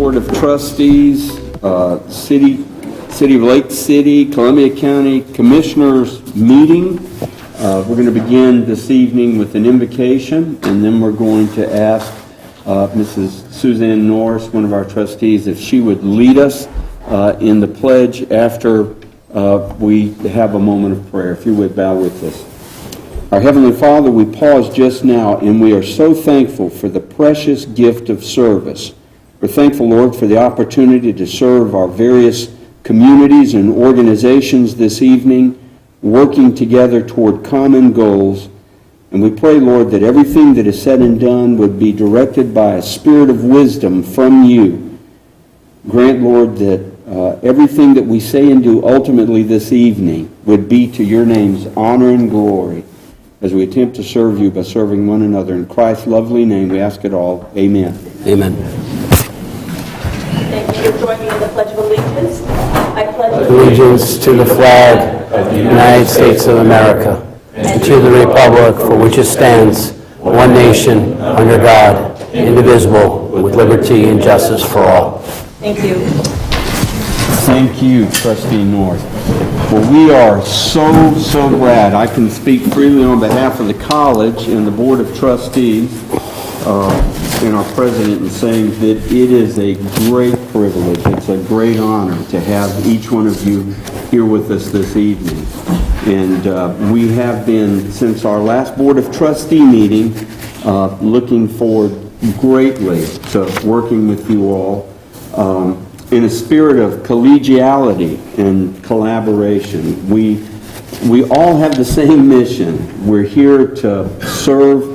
Board of Trustees, City of Lake City, Columbia County Commissioners meeting. We're going to begin this evening with an invocation, and then we're going to ask Mrs. Suzanne Norris, one of our trustees, if she would lead us in the pledge after we have a moment of prayer. If you would bow with us. Our Heavenly Father, we pause just now, and we are so thankful for the precious gift of service. We're thankful, Lord, for the opportunity to serve our various communities and organizations this evening, working together toward common goals. And we pray, Lord, that everything that is said and done would be directed by a spirit of wisdom from you. Grant, Lord, that everything that we say and do ultimately this evening would be to your name's honor and glory as we attempt to serve you by serving one another. In Christ's lovely name, we ask it all. Amen. Amen. Thank you for joining me in the Pledge of Allegiance. I pledge Allegiance to the flag of the United States of America and to the republic for which it stands, one nation, under God, indivisible, with liberty and justice for all. Thank you. Thank you, Trustee North. Well, we are so glad I can speak freely on behalf of the college and the Board of Trustees and our president in saying that it is a great privilege, it's a great honor to have each one of you here with us this evening. And we have been, since our last Board of Trustee meeting, looking forward greatly to working with you all in a spirit of collegiality and collaboration. We all have the same mission. We're here to serve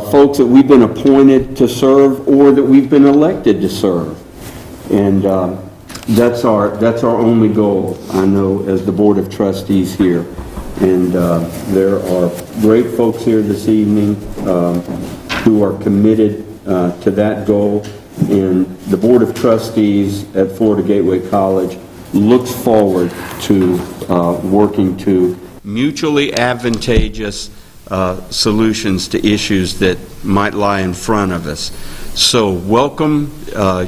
folks that we've been appointed to serve or that we've been elected to serve. And that's our only goal, I know, as the Board of Trustees here. And there are great folks here this evening who are committed to that goal. And the Board of Trustees at Florida Gateway College looks forward to working to mutually advantageous solutions to issues that might lie in front of us. So welcome,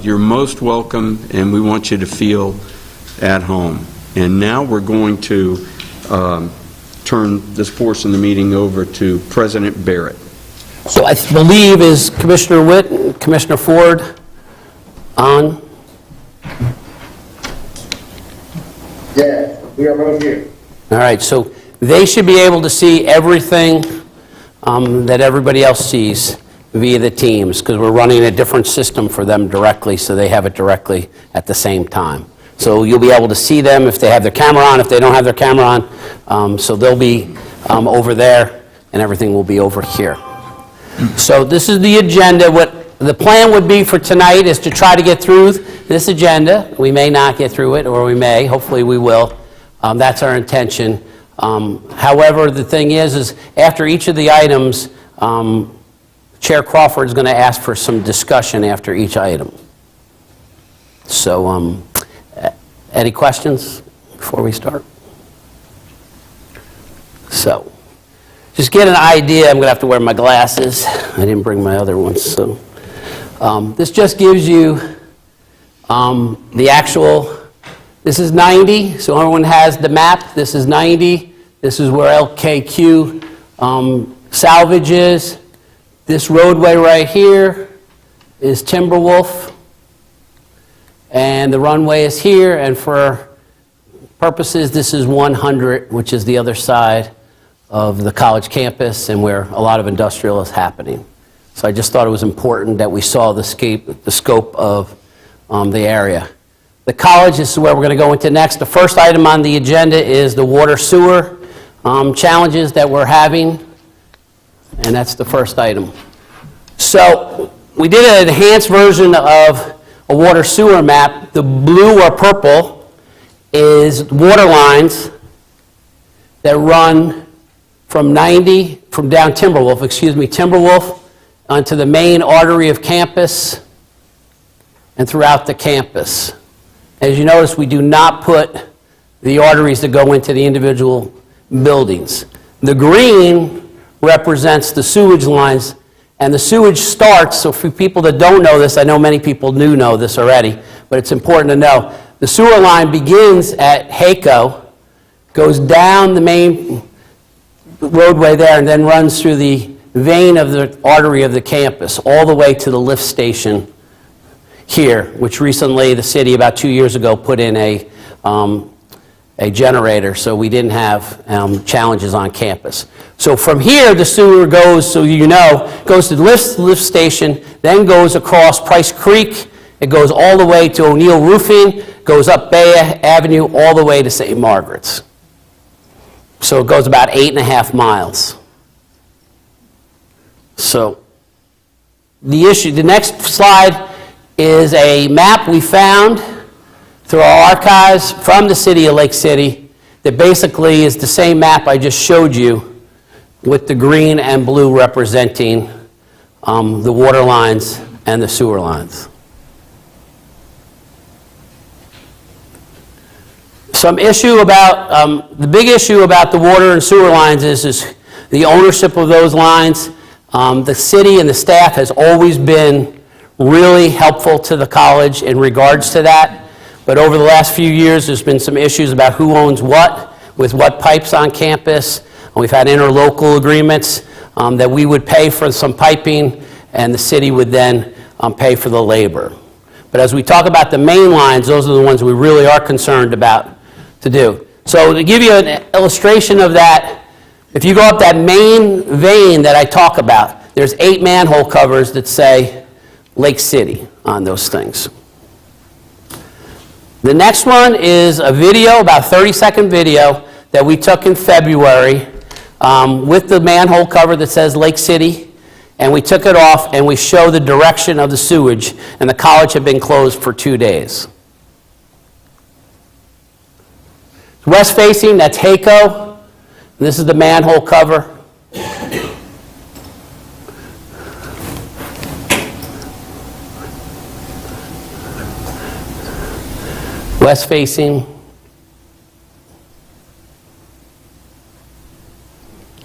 you're most welcome, and we want you to feel at home. And now we're going to turn this portion of the meeting over to President Barrett. So I believe is Commissioner Witt and Commissioner Ford on? Yeah, we are both here. All right, so they should be able to see everything that everybody else sees via the Teams, because we're running a different system for them directly, so they have it directly at the same time. So you'll be able to see them if they have their camera on, if they don't have their camera on. So they'll be over there, and everything will be over here. So this is the agenda. What the plan would be for tonight is to try to get through this agenda. We may not get through it, or we may. Hopefully we will. That's our intention. However, the thing is after each of the items, Chair Crawford is going to ask for some discussion after each item. So, any questions before we start? So, just get an idea. I'm going to have to wear my glasses. I didn't bring my other ones. So, this just gives you the actual. This is 90, so everyone has the map. This is 90. This is where LKQ salvage is. This roadway right here is Timberwolf. And the runway is here. And for purposes, this is 100, which is the other side of the college campus and where a lot of industrial is happening. So I just thought it was important that we saw the scope of the area. The college, this is where we're going to go into next. The first item on the agenda is the water sewer challenges that we're having, and that's the first item. So we did an enhanced version of a water sewer map. The blue or purple is water lines that run from down Timberwolf, onto the main artery of campus and throughout the campus. As you notice, we do not put the arteries that go into the individual buildings. The green represents the sewage lines And the sewage starts, so for people that don't know this, I know many people do know this already, but it's important to know. The sewer line begins at HACO, goes down the main roadway there, and then runs through the vein of the artery of the campus, all the way to the lift station here, which recently the city, about 2 years ago, put in a generator, so we didn't have challenges on campus. So from here, the sewer goes, so you know, goes to the lift station, then goes across Price Creek, it goes all the way to O'Neill Roofing, goes up Bay Avenue, all the way to St. Margaret's. So it goes about 8.5 miles. So the next slide is a map we found through our archives from the city of Lake City that basically is the same map I just showed you with the green and blue representing the water lines and the sewer lines. Some issue about, the big issue about the water and sewer lines is the ownership of those lines. The city and the staff has always been really helpful to the college in regards to that. But over the last few years, there's been some issues about who owns what, with what pipes on campus. And we've had interlocal agreements that we would pay for some piping, and the city would then pay for the labor. But as we talk about the main lines, those are the ones we really are concerned about to do. So to give you an illustration of that, if you go up that main vein that I talk about, there's 8 manhole covers that say Lake City on those things. The next one is a video, about a 30-second video that we took in February with the manhole cover that says Lake City, and we took it off and we show the direction of the sewage, and the college had been closed for 2 days. West facing, that's HACO. This is the manhole cover. West facing.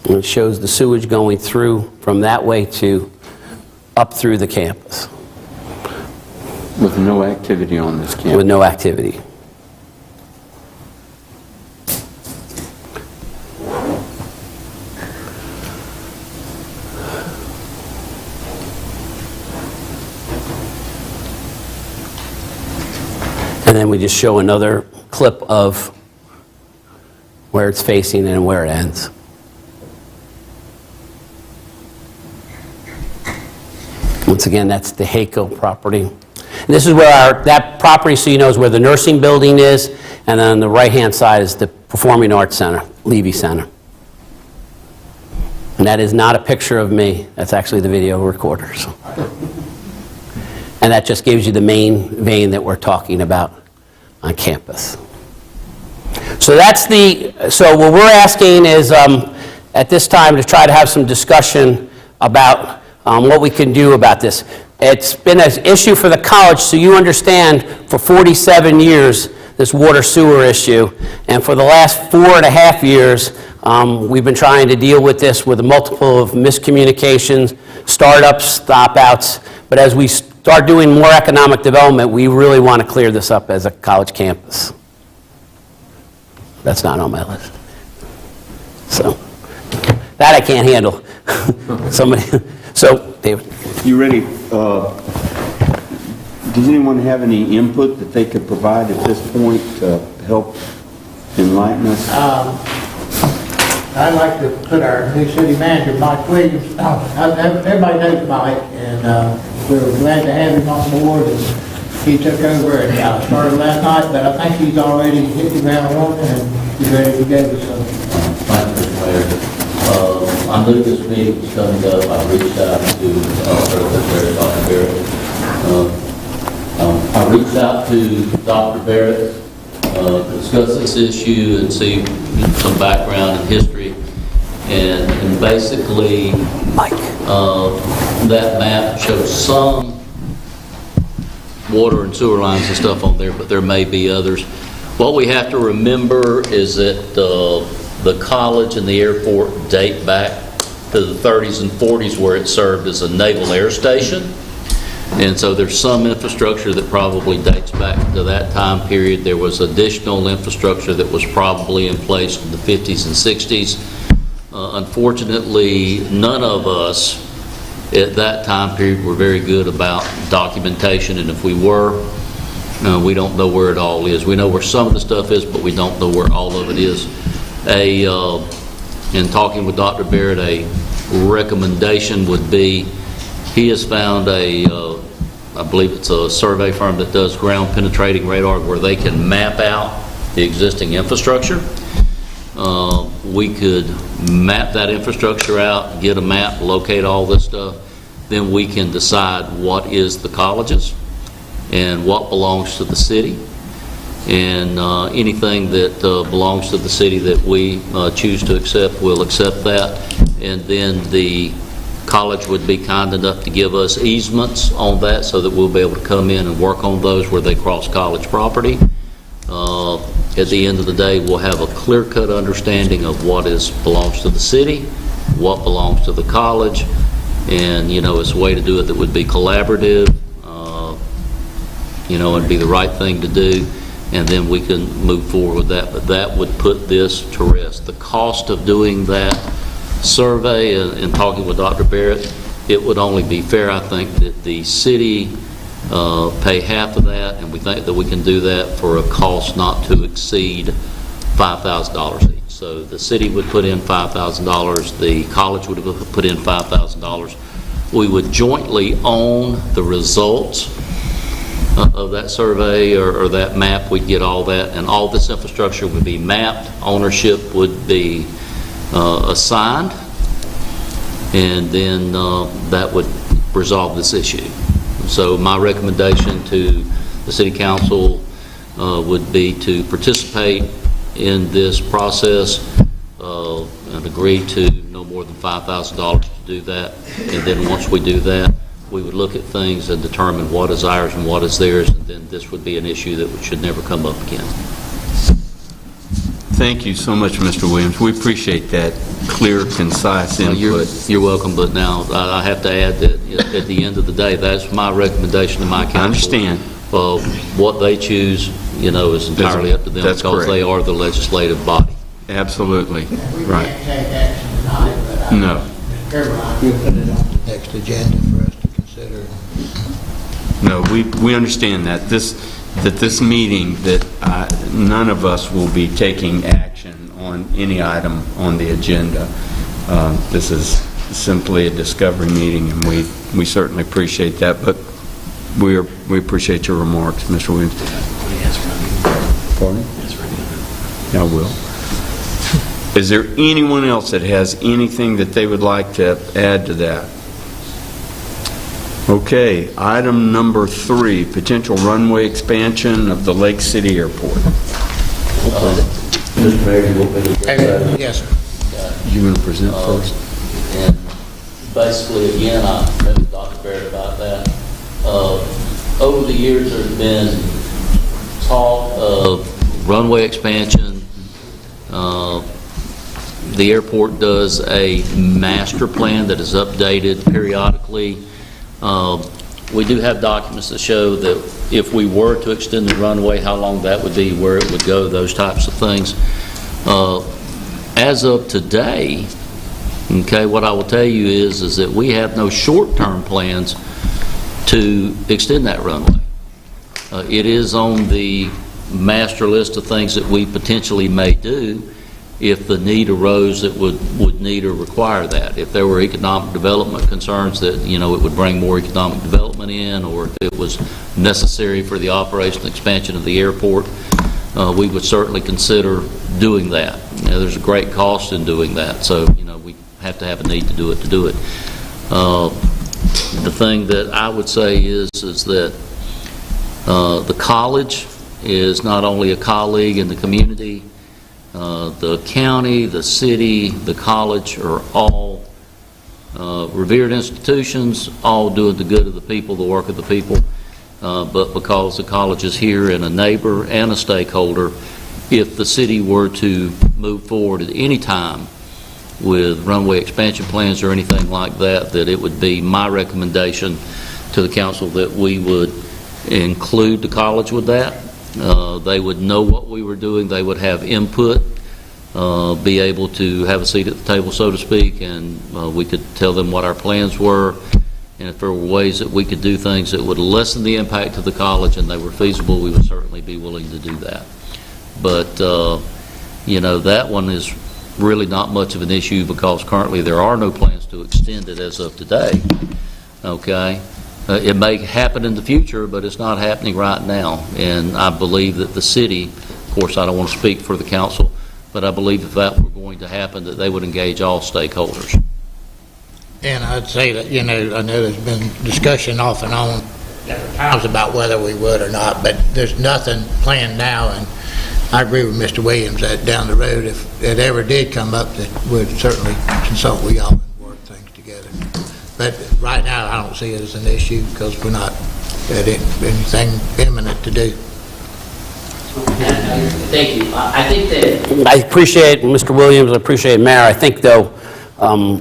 And it shows the sewage going through from that way to up through the campus. With no activity on this campus. With no activity. And then we just show another clip of where it's facing and where it ends. Once again, that's the HACO property. And this is where that property, so you know, is where the nursing building is, and then on the right-hand side is the Performing Arts Center, Levy Center. And that is not a picture of me. That's actually the video recorder. So. And that just gives you the main vein that we're talking about on campus. So so what we're asking is at this time to try to have some discussion about what we can do about this. It's been an issue for the college, so you understand, for 47 years, this water sewer issue. And for the last 4.5 years, we've been trying to deal with this with a multiple of miscommunications, startups, stop-outs. But as we start doing more economic development, we really want to clear this up as a college campus. That's not on my list. So, that I can't handle. So, David. You ready? Does anyone have any input that they could provide at this point to help enlighten us? I'd like to put our new city manager, Mike Williams, everybody knows Mike, and we're glad to have him on board, and he took over and started last night, but I think he's already hit the ground running and he's ready to go. So. Thank you, Mr. Mayor. I knew this meeting was coming up. I reached out to Dr. Barrett. I reached out to Dr. Barrett to discuss this issue and see some background and history. And basically, that map shows some water and sewer lines and stuff on there, but there may be others. What we have to remember is that the college and the airport date back to the 30s and 40s where it served as a naval air station. And so there's some infrastructure that probably dates back to that time period. There was additional infrastructure that was probably in place in the 50s and 60s. Unfortunately, none of us at that time period were very good about documentation, and if we were, we don't know where it all is. We know where some of the stuff is, but we don't know where all of it is. In talking with Dr. Barrett, a recommendation would be, he has found I believe it's a survey firm that does ground penetrating radar where they can map out the existing infrastructure. We could map that infrastructure out, get a map, locate all this stuff, then we can decide what is the colleges and what belongs to the city. And anything that belongs to the city that we choose to accept, we'll accept that. And then the college would be kind enough to give us easements on that so that we'll be able to come in and work on those where they cross college property. At the end of the day, we'll have a clear-cut understanding of what belongs to the city, what belongs to the college, and, it's a way to do it that would be collaborative, and be the right thing to do, and then we can move forward with that. But that would put this to rest. The cost of doing that survey and talking with Dr. Barrett, it would only be fair, I think, that the city pay half of that, and we think that we can do that for a cost not to exceed $5,000 each. So the city would put in $5,000, the college would put in $5,000. We would jointly own the results of that survey or that map. We'd get all that, and all this infrastructure would be mapped. Ownership would be assigned, and then that would resolve this issue. So my recommendation to the City Council would be to participate in this process and agree to no more than $5,000 to do that. And then once we do that, we would look at things and determine what is ours and what is theirs, and then this would be an issue that should never come up again. Thank you so much, Mr. Williams. We appreciate that clear, concise input. You're welcome, but now I have to add that at the end of the day, that's my recommendation to my council. I understand. What they choose, is entirely up to them, That's because correct. they are the legislative body. Absolutely. We Right. can't take action tonight, but No. Mr. Caroline, we'll put it on the next agenda for us to consider. No, we understand that. This meeting, that none of us will be taking action on any item on the agenda. This is simply a discovery meeting, and we certainly appreciate that, but we appreciate your remarks, Mr. Williams. Pardon? I will. Is there anyone else that has anything that they would like to add to that? Okay, item number 3, potential runway expansion of the Lake City Airport. Mr. Mayor, you want me to address that? Yes, sir. You want to present first? And basically, again, I met with Dr. Barrett about that. Over the years, there's been talk of runway expansion. The airport does a master plan that is updated periodically. We do have documents that show that if we were to extend the runway, how long that would be, where it would go, those types of things. As of today, okay, what I will tell you is that we have no short-term plans to extend that runway. It is on the master list of things that we potentially may do if the need arose that would need or require that. If there were economic development concerns that, it would bring more economic development in, or if it was necessary for the operation and expansion of the airport, we would certainly consider doing that. There's a great cost in doing that, so, we have to have a need to do it. The thing that I would say is that the college is not only a colleague in the community. The county, the city, the college are all revered institutions, all doing the good of the people, the work of the people. But because the college is here and a neighbor and a stakeholder, if the city were to move forward at any time with runway expansion plans or anything like that, that it would be my recommendation to the council that we would include the college with that. They would know what we were doing. They would have input, be able to have a seat at the table, so to speak, and we could tell them what our plans were, and if there were ways that we could do things that would lessen the impact to the college and they were feasible, we would certainly be willing to do that. But, you know, that one is really not much of an issue because currently there are no plans to extend it as of today, okay? It may happen in the future, but it's not happening right now, and I believe that the city, of course I don't want to speak for the council, but I believe if that were going to happen, that they would engage all stakeholders. And I'd say that, you know, I know there's been discussion off and on different times about whether we would or not, but there's nothing planned now, and I agree with Mr. Williams that down the road, if it ever did come up, that we'd certainly consult with y'all and work things together. But right now, I don't see it as an issue because we're not at anything imminent to do. Thank you. I think that I appreciate Mr. Williams. I appreciate Mayor. I think, though,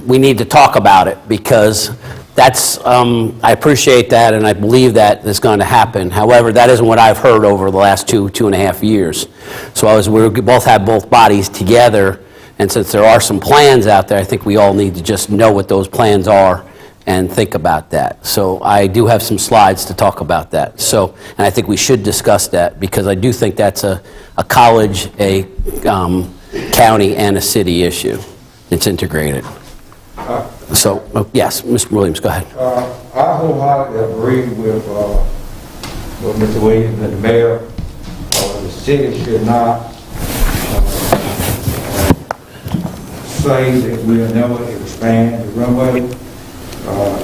we need to talk about it because that's, I appreciate that and I believe that is going to happen. However, that isn't what I've heard over the last 2.5 years. So we both have both bodies together, and since there are some plans out there, I think we all need to just know what those plans are and think about that. So I do have some slides to talk about that. So, and I think we should discuss that because I do think that's a college, a county, and a city issue. It's integrated. So, yes, Mr. Williams, go ahead. I wholeheartedly agree with Mr. Williams and the mayor. The city should not say that we'll never expand the runway.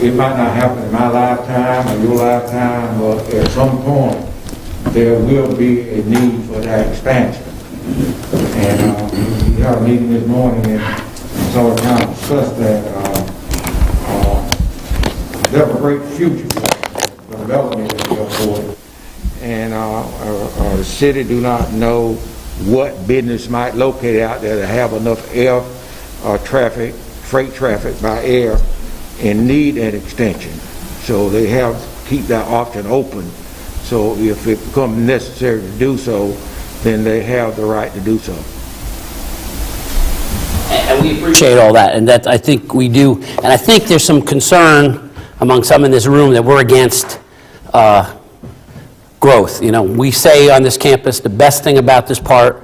It might not happen in my lifetime or your lifetime, but at some point there will be a need for that expansion. And we had a meeting this morning and so we're trying to discuss that. There's a great future for development in the airport, and the city do not know what business might locate out there to have enough air traffic, freight traffic by air, and need an extension. So they have to keep that option open. So if it becomes necessary to do so, then they have the right to do so. And we appreciate all that, and that I think we do. And I think there's some concern among some in this room that we're against growth. You know, we say on this campus the best thing about this part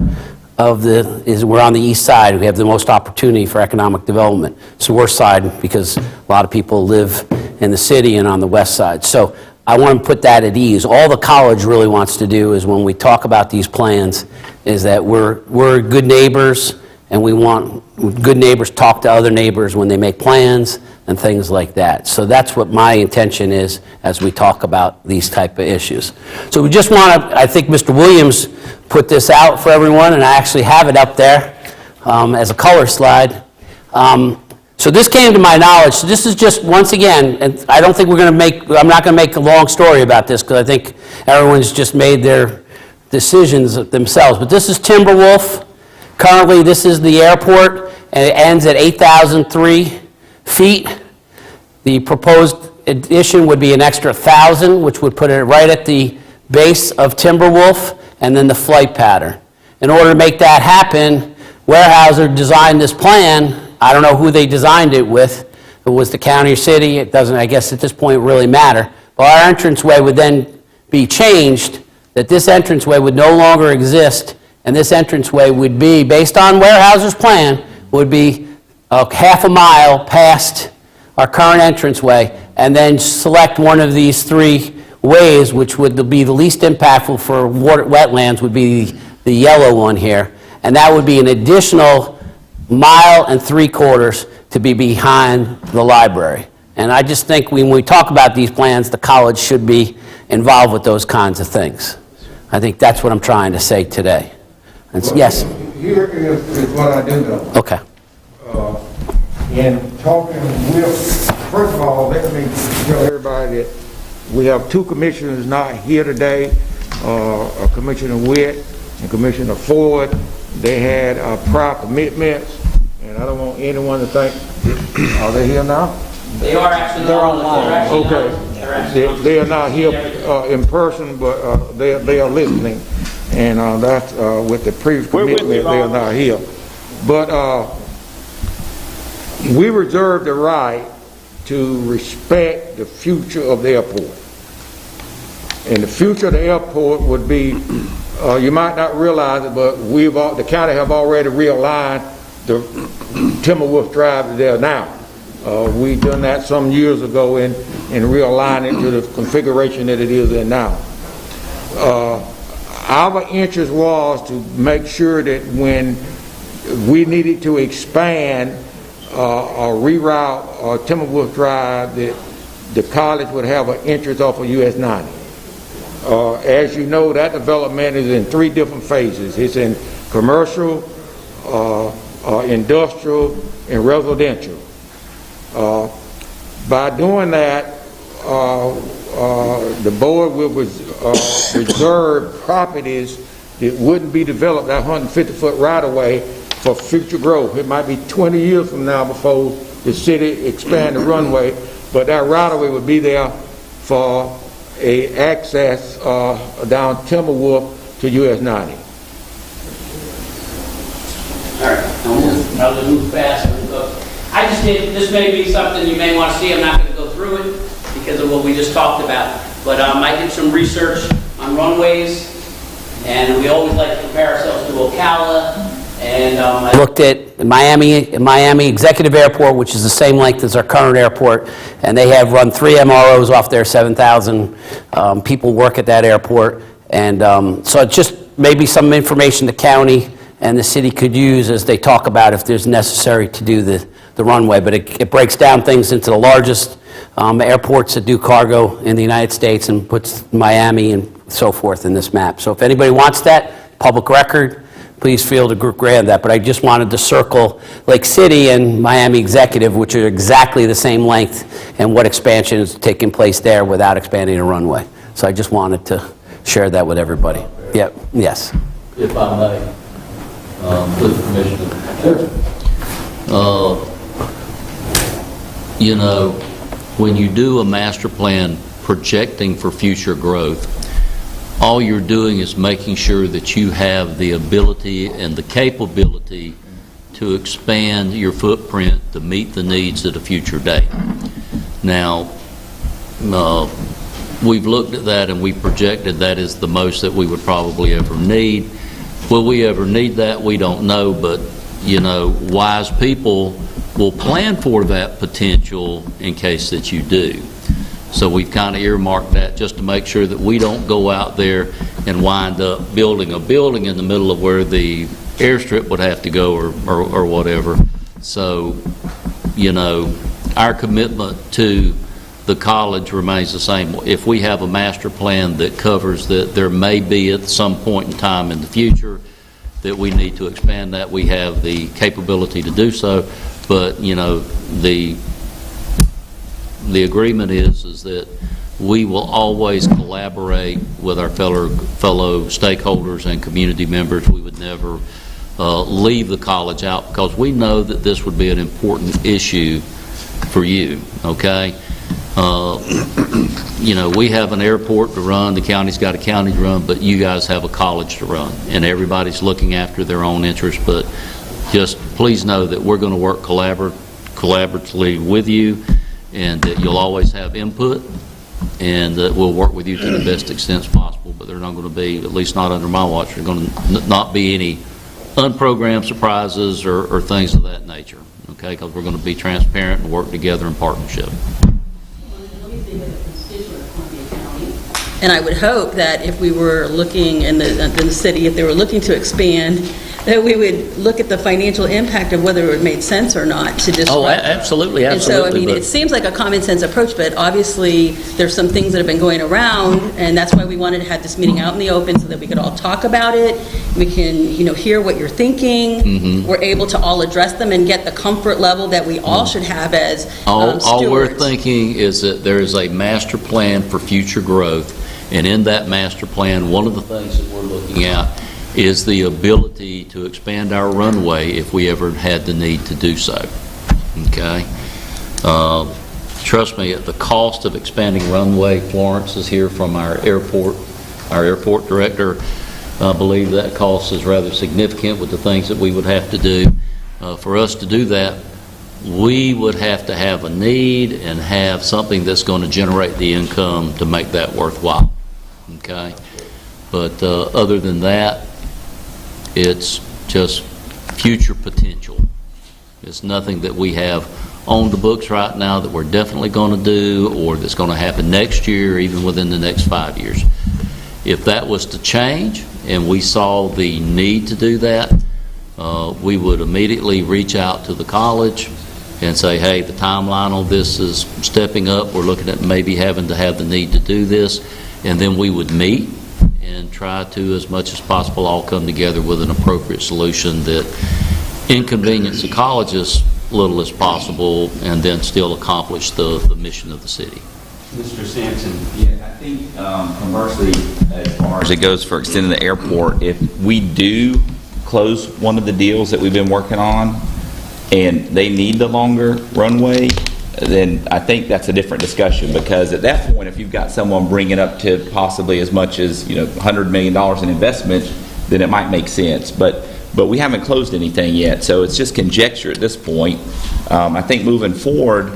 of is we're on the east side. We have the most opportunity for economic development. It's the worst side because a lot of people live in the city and on the west side. So I want to put that at ease. All the college really wants to do is when we talk about these plans is that we're good neighbors, and we want good neighbors talk to other neighbors when they make plans and things like that. So that's what my intention is as we talk about these type of issues. So we just want to, I think Mr. Williams put this out for everyone, and I actually have it up there as a color slide. So this came to my knowledge. So this is just, once again, and I don't think I'm not going to make a long story about this because I think everyone's just made their decisions themselves. But this is Timberwolf. Currently, this is the airport, and it ends at 8,003 feet. The proposed addition would be an extra 1,000, which would put it right at the base of Timberwolf, and then the flight pattern. In order to make that happen, Weyerhaeuser designed this plan. I don't know who they designed it with. If it was the county or city, it doesn't, I guess at this point, really matter. But our entranceway would then be changed, that this entranceway would no longer exist, and this entranceway would be, based on Weyerhaeuser's plan, would be half a mile past our current entranceway, and then select one of these three ways, which would be the least impactful for wetlands, would be the yellow one here. And that would be an additional 1.75 miles to be behind the library. And I just think when we talk about these plans, the college should be involved with those kinds of things. I think that's what I'm trying to say today. Well, yes? Here is what I do know. Okay. In talking with, first of all, let me tell everybody that we have two commissioners not here today, Commissioner Witt and Commissioner Ford. They had prior commitments, and and I don't want anyone to think, are they here now? They are actually online. Okay. They are not here in person, but they are listening, and that's with the previous commitment, they are not here. But we reserve the right to respect the future of the airport. And the future of the airport would be, you might not realize it, but the county have already realigned the Timberwolf Drive there now. We done that some years ago and realign it to the configuration that it is in now. Our interest was to make sure that when we needed to expand or reroute Timberwolf Drive, that the college would have an interest off of US 90. As you know, that development is in 3 different phases. It's in commercial, industrial, and residential. By doing that, the board will reserve properties that wouldn't be developed, that 150-foot right-of-way, for future growth. It might be 20 years from now before the city expand the runway, but that right-of-way would be there for a access down Timberwolf to US 90. All right, I'll move fast. I just did, this may be something you may want to see. I'm not going to go through it because of what we just talked about. But I did some research on runways, and we always like to compare ourselves to Ocala. And I looked at Miami Executive Airport, which is the same length as our current airport, and they have run 3 MROs off there. 7,000 people work at that airport. And so it's just maybe some information the county and the city could use as they talk about if there's necessary to do the runway. But it breaks down things into the largest airports that do cargo in the United States and puts Miami and so forth in this map. So if anybody wants that, public record, please feel to grant that. But I just wanted to circle Lake City and Miami Executive, which are exactly the same length, and what expansion is taking place there without expanding a runway. So I just wanted to share that with everybody. Yep. Yes. If I may, please, Commissioner. You know, when you do a master plan projecting for future growth, all you're doing is making sure that you have the ability and the capability to expand your footprint to meet the needs at a future date. Now, we've looked at that and we projected that is the most that we would probably ever need. Will we ever need that? We don't know, but you know, wise people will plan for that potential in case that you do. So we've kind of earmarked that just to make sure that we don't go out there and wind up building a building in the middle of where the airstrip would have to go or whatever. So, you know, our commitment to the college remains the same. If we have a master plan that covers that there may be at some point in time in the future that we need to expand that, we have the capability to do so. But, you know, the agreement is that we will always collaborate with our fellow stakeholders and community members. We would never leave the college out because we know that this would be an important issue for you, okay? You know, we have an airport to run, the county's got a county to run, but you guys have a college to run, and everybody's looking after their own interests. But just please know that we're going to work collaboratively with you, and that you'll always have input, and that we'll work with you to the best extent possible. But they're not going to be, at least not under my watch, there's going to not be any unprogrammed surprises or things of that nature, okay? Because we're going to be transparent and work together in partnership. And I would hope that if we were looking in the city, if they were looking to expand, that we would look at the financial impact of whether it made sense or not to disrupt. Oh, absolutely, absolutely. And so, I mean, it seems like a common sense approach, but obviously there's some things that have been going around, and that's why we wanted to have this meeting out in the open so that we could all talk about it. We can, you know, hear what you're thinking. Mm-hmm. We're able to all address them and get the comfort level that we all should have as stewards. All we're thinking is that there is a master plan for future growth, and in that master plan, one of the things that we're looking at is the ability to expand our runway if we ever had the need to do so. Okay? Trust me, at the cost of expanding runway, Florence is here from our airport director. I believe that cost is rather significant with the things that we would have to do. For us to do that, we would have to have a need and have something that's going to generate the income to make that worthwhile. Okay? But other than that, it's just future potential. It's nothing that we have on the books right now that we're definitely going to do or that's going to happen next year, even within the next 5 years. If that was to change and we saw the need to do that, we would immediately reach out to the college and say, hey, the timeline on this is stepping up. We're looking at maybe having to have the need to do this. And then we would meet and try to, as much as possible, all come together with an appropriate solution that inconvenience the college as little as possible and then still accomplish the mission of the city. Mr. Sampson, yeah, I think conversely, as far as it goes for extending the airport, if we do close one of the deals that we've been working on and they need the longer runway, then I think that's a different discussion, because at that point, if you've got someone bringing up to possibly as much as $100 million in investment, then it might make sense. But we haven't closed anything yet, so it's just conjecture at this point. I think moving forward,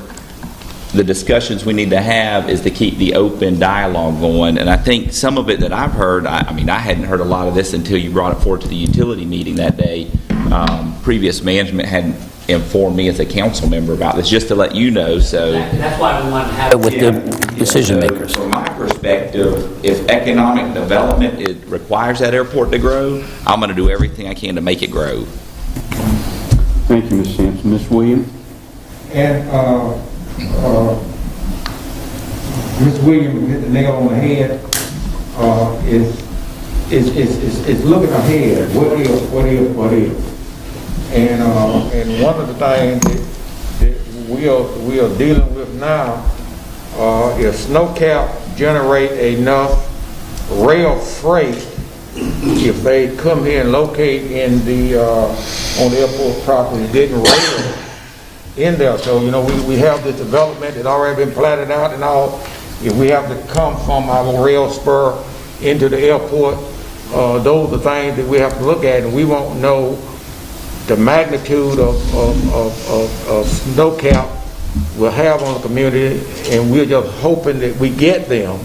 the discussions we need to have is to keep the open dialogue going. And I think some of it that I've heard, I mean, I hadn't heard a lot of this until you brought it forward to the utility meeting that day. Previous management hadn't informed me as a council member about this, just to let you know. So That's why we want to have it with the decision makers. From my perspective, if economic development requires that airport to grow, I'm going to do everything I can to make it grow. Thank you, Ms. Sampson. Ms. Williams? And Ms. Williams hit the nail on the head. Is looking ahead. What is? And one of the things that we are dealing with now, if snowcap generate enough rail freight, if they come here and locate in the on the airport property, getting rail in there. So we have this development that already been platted out and all. If we have to come from our rail spur into the airport, those are things that we have to look at, and we won't know the magnitude of snowcap we'll have on the community, and we're just hoping that we get them,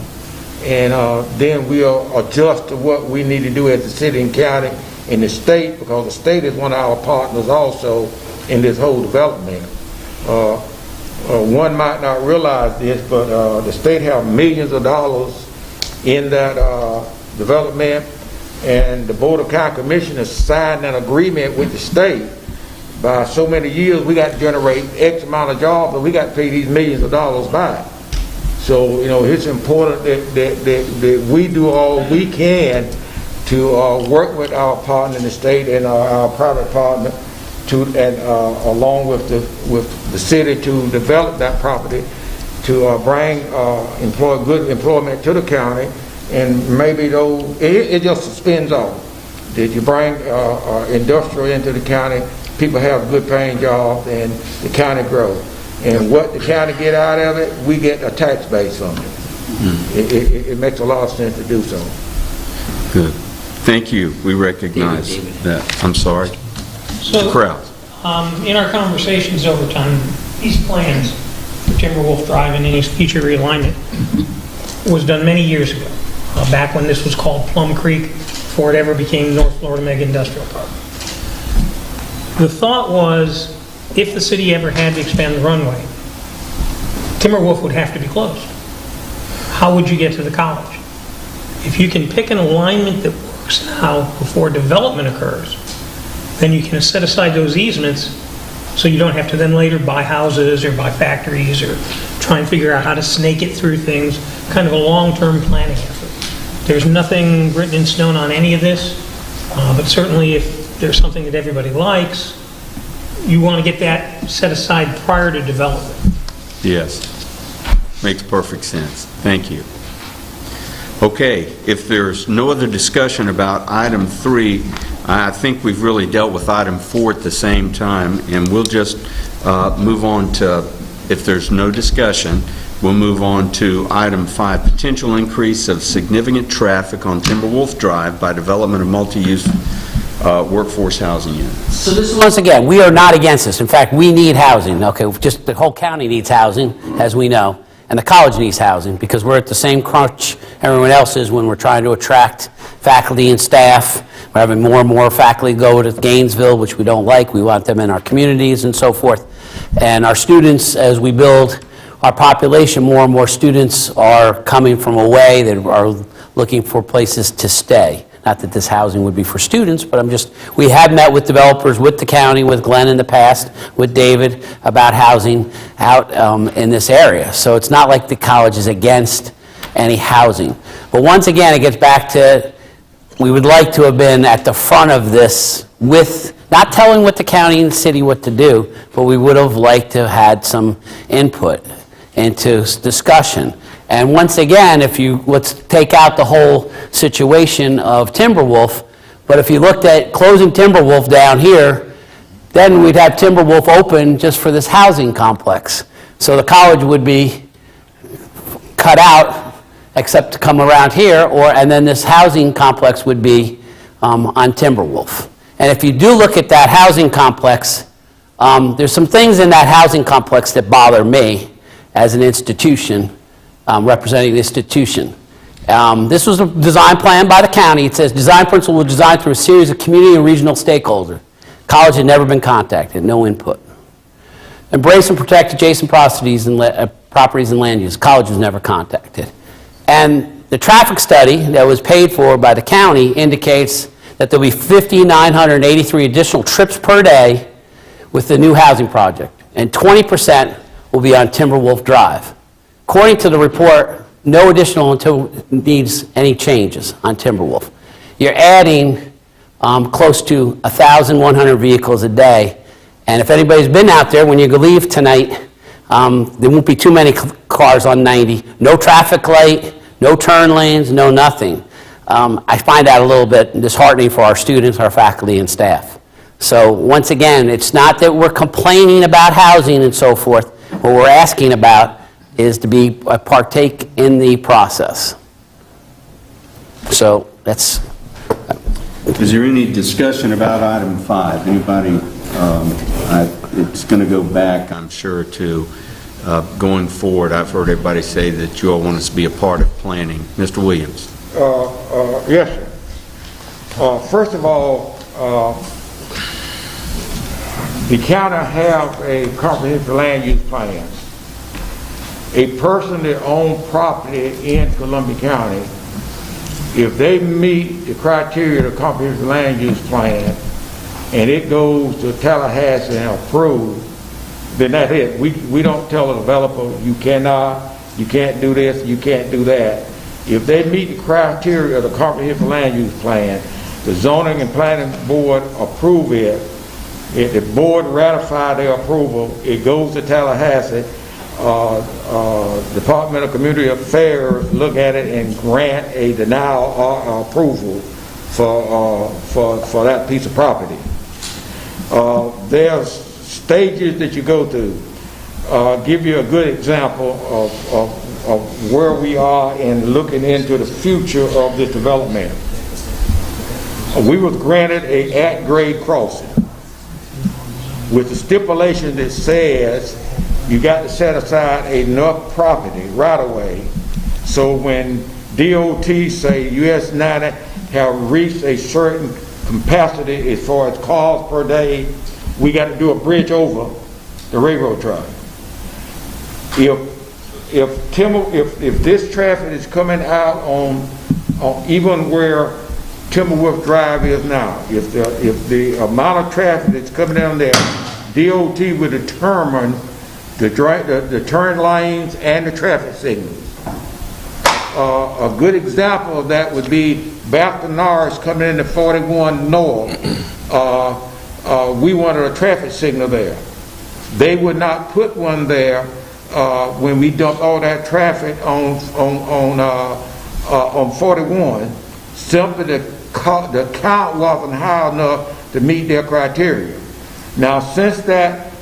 and then we'll adjust to what we need to do as the city and county and the state, because the state is one of our partners also in this whole development. One might not realize this, but the state have millions of dollars in that development, and the Board of County Commissioners signed an agreement with the state. By so many years, we got to generate X amount of jobs, and we got to pay these millions of dollars back. So, it's important that we do all we can to work with our partner in the state and our private partner along with the city to develop that property, to bring good employment to the county. And maybe it just spins off. That you bring industrial into the county, people have good paying jobs, and the county grows. And what the county get out of it, we get a tax base from it. It makes a lot of sense to do so. Good. Thank you. We recognize that. I'm sorry. So, Krause. in our conversations over time, these plans for Timberwolf Drive and any future realignment was done many years ago. Back when this was called Plum Creek, before it ever became North Florida Mega Industrial Park. The thought was, if the city ever had to expand the runway, Timberwolf would have to be closed. How would you get to the college? If you can pick an alignment that works now before development occurs, then you can set aside those easements so you don't have to then later buy houses or buy factories or try and figure out how to snake it through things, kind of a long-term planning effort. There's nothing written in stone on any of this, but certainly if there's something that everybody likes, you want to get that set aside prior to development. Yes. Makes perfect sense. Thank you. Okay, if there's no other discussion about item 3, I think we've really dealt with item 4 at the same time, and we'll just move on to, if there's no discussion, we'll move on to item 5, potential increase of significant traffic on Timberwolf Drive by development of multi-use workforce housing units. So this is, once again, we are not against this. In fact, we need housing, okay? Just the whole county needs housing, as we know, and the college needs housing, because we're at the same crunch everyone else is when we're trying to attract faculty and staff. We're having more and more faculty go to Gainesville, which we don't like. We want them in our communities and so forth. And our students, as we build our population, more and more students are coming from away that are looking for places to stay. Not that this housing would be for students, but we have met with developers, with the county, with Glenn in the past, with David, about housing out in this area. So it's not like the college is against any housing. But once again, it gets back to, we would like to have been at the front of this with, not telling what the county and city what to do, but we would have liked to have had some input into discussion. And once again, let's take out the whole situation of Timberwolf, but if you looked at closing Timberwolf down here, then we'd have Timberwolf open just for this housing complex. So the college would be cut out, except to come around here, and then this housing complex would be on Timberwolf. And if you do look at that housing complex, there's some things in that housing complex that bother me as an institution, representing the institution. This was a design plan by the county. It says design principle was designed through a series of community and regional stakeholders. College had never been contacted, no input. Embrace and protect adjacent properties and land use. College was never contacted. And the traffic study that was paid for by the county indicates that there'll be 5,983 additional trips per day with the new housing project, and 20% will be on Timberwolf Drive. According to the report, no additional until needs any changes on Timberwolf. You're adding close to 1,100 vehicles a day, and if anybody's been out there, when you leave tonight, there won't be too many cars on 90. No traffic light, no turn lanes, no nothing. I find that a little bit disheartening for our students, our faculty, and staff. So once again, it's not that we're complaining about housing and so forth. What we're asking about is to partake in the process. So that's... Is there any discussion about item 5? Anybody? It's going to go back, I'm sure, to going forward. I've heard everybody say that you all want us to be a part of planning. Mr. Williams. Yes, sir. First of all, the county have a comprehensive land use plan. A person that owns property in Columbia County, if they meet the criteria of the comprehensive land use plan and it goes to Tallahassee and approved, then that's it. We don't tell the developer, you can't do this, you can't do that. If they meet the criteria of the comprehensive land use plan, the zoning and planning board approve it. If the board ratify their approval, it goes to Tallahassee. Department of Community Affairs look at it and grant a denial or approval for that piece of property. There's stages that you go through. Give you a good example of where we are in looking into the future of this development. We was granted a at-grade crossing with the stipulation that says you got to set aside enough property right away so when DOT say US 90 have reached a certain capacity as far as cars per day, we got to do a bridge over the railroad track. If this traffic is coming out on even where Timberwolf Drive is now, if the amount of traffic that's coming down there, DOT will determine the turn lanes and the traffic signals. A good example of that would be Norris coming into 41 North. We wanted a traffic signal there. They would not put one there when we dumped all that traffic on on 41, simply the count wasn't high enough to meet their criteria. Now, since that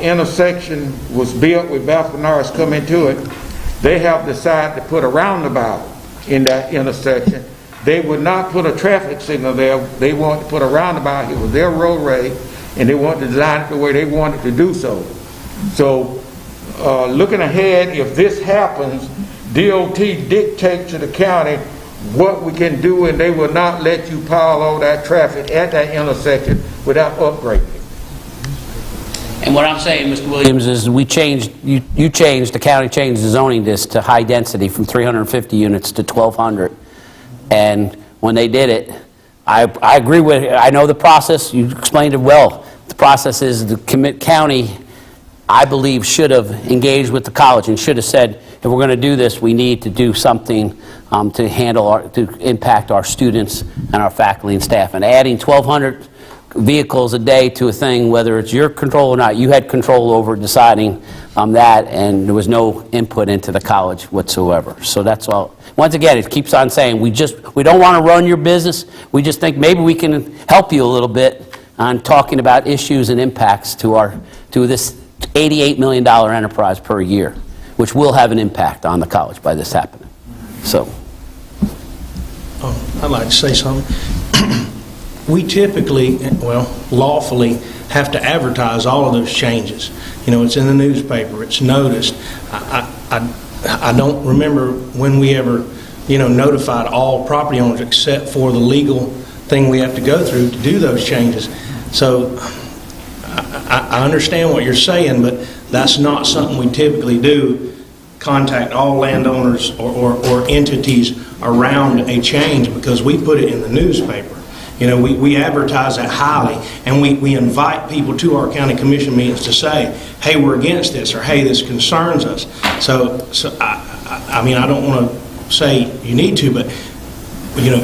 intersection was built with Baskinars come into it, they have decided to put a roundabout in that intersection. They would not put a traffic signal there. They wanted to put a roundabout. It was their roadway, and they wanted to design it the way they wanted to do so. So, looking ahead, if this happens, DOT dictates to the county what we can do, and they will not let you pile all that traffic at that intersection without upgrading. And what I'm saying, Mr. Williams, is we changed, you changed, the county changed the zoning this to high density from 350 units to 1,200. And when they did it, I agree with it. I know the process. You explained it well. The process is the county, I believe, should have engaged with the college and should have said, if we're going to do this, we need to do something to handle to impact our students and our faculty and staff. And adding 1,200 vehicles a day to a thing, whether it's your control or not, you had control over deciding that, and there was no input into the college whatsoever. So that's all. Once again, it keeps on saying, we don't want to run your business. We just think maybe we can help you a little bit on talking about issues and impacts to this $88 million enterprise per year, which will have an impact on the college by this happening. So. I'd like to say something. We typically, well, lawfully, have to advertise all of those changes. You know, it's in the newspaper, it's noticed. I don't remember when we ever, notified all property owners except for the legal thing we have to go through to do those changes. So I understand what you're saying, but that's not something we typically do, contact all landowners or entities around a change, because we put it in the newspaper. We advertise it highly, and we invite people to our county commission meetings to say, hey, we're against this, or hey, this concerns us. So I mean, I don't want to say you need to, but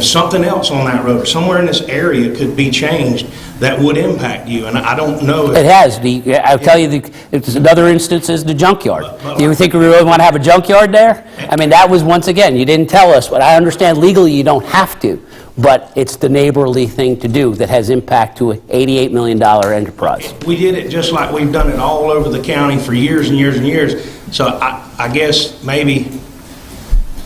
something else on that road or somewhere in this area could be changed that would impact you, and I don't know if... It has. I'll tell you, another instance is the junkyard. Do you think we really want to have a junkyard there? I mean, that was, once again, you didn't tell us. But I understand legally you don't have to, but it's the neighborly thing to do that has impact to an $88 million enterprise. We did it just like we've done it all over the county for years and years and years. So I guess maybe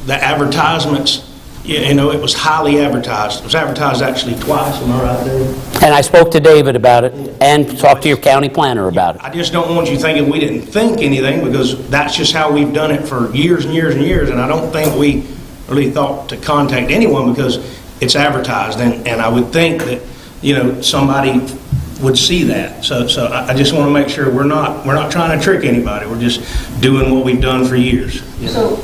the advertisements, it was highly advertised. It was advertised actually twice, am I right there? And I spoke to David about it and talked to your county planner about it. I just don't want you thinking we didn't think anything, because that's just how we've done it for years and years and years, and I don't think we really thought to contact anyone because it's advertised, and I would think that, somebody would see that. So I just want to make sure we're not trying to trick anybody. We're just doing what we've done for years. So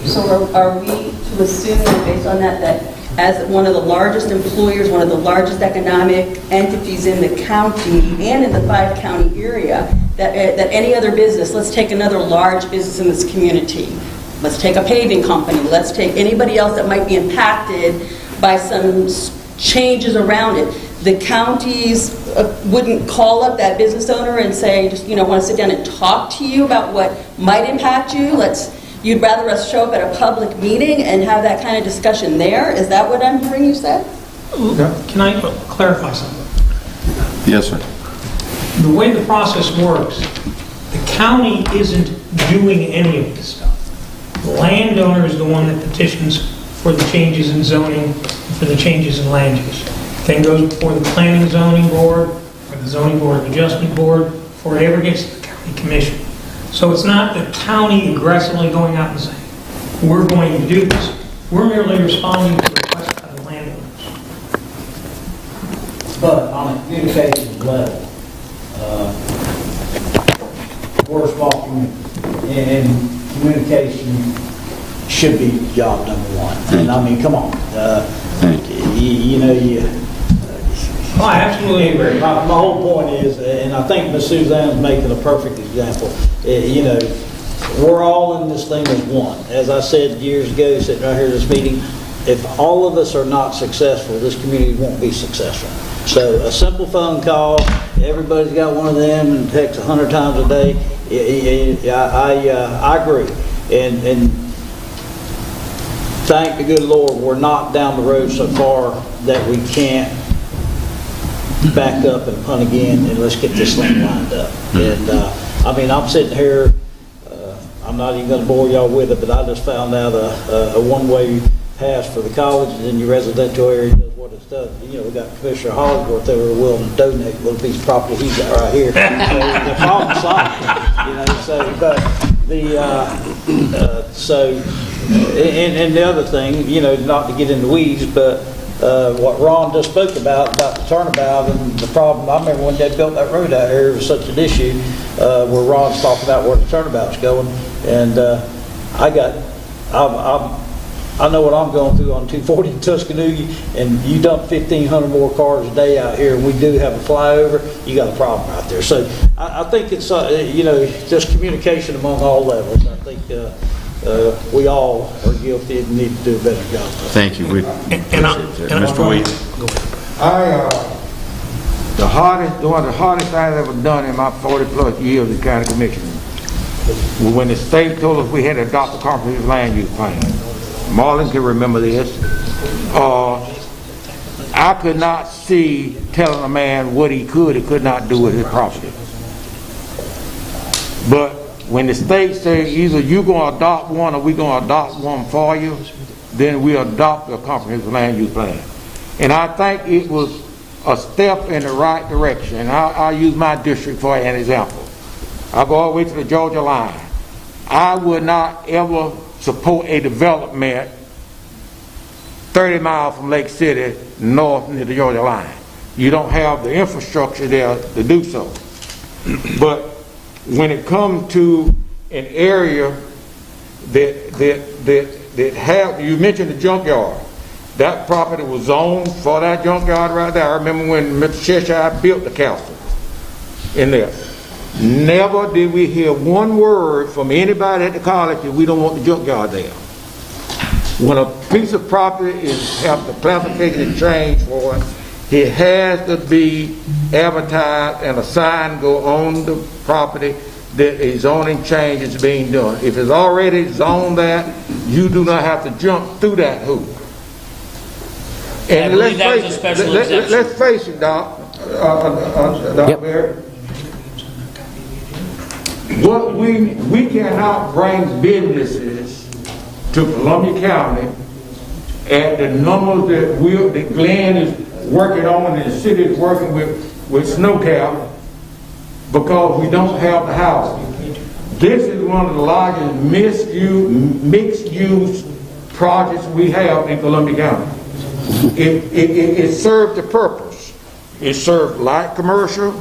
are we to assume, based on that as one of the largest employers, one of the largest economic entities in the county and in the 5-county area, that any other business, let's take another large business in this community, let's take a paving company, let's take anybody else that might be impacted by some changes around it, the counties wouldn't call up that business owner and say, just want to sit down and talk to you about what might impact you? You'd rather us show up at a public meeting and have that kind of discussion there? Is that what I'm hearing you say? Can I clarify something? Yes, sir. The way the process works, the county isn't doing any of this stuff. The landowner is the one that petitions for the changes in zoning, for the changes in land use. Then goes before the planning zoning board, or the zoning board of adjustment board, before it ever gets to the county commission. So it's not the county aggressively going out and saying, we're going to do this. We're merely responding to requests by the landowners. But on a communications level, we're a small community, and communication should be job number one. And I mean, come on, Oh, I absolutely agree. My whole point is, and I think Ms. Suzanne's making a perfect example, we're all in this thing as one. As I said years ago, sitting right here at this meeting, if all of us are not successful, this community won't be successful. So a simple phone call, everybody's got one of them and texts 100 times a day. I agree. And thank the good Lord, we're not down the road so far that we can't back up and punt again, and let's get this thing lined up. And, I mean, I'm sitting here, I'm not even gonna bore y'all with it, but I just found out a one-way pass for the college in your residential area does what it's done. You know, we got Commissioner Hollingsworth that were willing to donate a little piece of property he's got right here. So the problem solved, you know, so, but and the other thing, you know, not to get in the weeds, but what Ron just spoke about the turnabout and the problem. I remember when they built that road out here, it was such an issue where Ron's talking about where the turnabout's going, and I know what I'm going through on 240 in Tuscaloosa, and you dump 1,500 more cars a day out here, and we do have a flyover, you got a problem right there. So I think it's, you know, just communication among all levels. I think we all are guilty and need to do a better job. Thank you. Mr. Wade. One of the hardest I've ever done in my 40-plus years as county commissioner was when the state told us we had to adopt a comprehensive land use plan. Marlon can remember this. I could not see telling a man what he could not do with his property. But when the state said either you're going to adopt one or we're going to adopt one for you, then we adopt a comprehensive land use plan. And I think it was a step in the right direction. I'll use my district for an example. I go all the way to the Georgia line. I would not ever support a development 30 miles from Lake City north near the Georgia line. You don't have the infrastructure there to do so. But when it comes to an area that have, you mentioned the junkyard. That property was zoned for that junkyard right there. I remember when Mr. Cheshire built the castle in there. Never did we hear one word from anybody at the college that we don't want the junkyard there. When a piece of property have the classification changed for it has to be advertised and a sign go on the property that a zoning change is being done. If it's already zoned that, you do not have to jump through that hoop. And let's face it, Doc. Barrett. What we cannot bring businesses to Columbia County at the numbers that Glenn is working on and the city is working with snowcap because we don't have the housing. This is one of the largest mixed-use projects we have in Columbia County. It serves the purpose. It serves light commercial,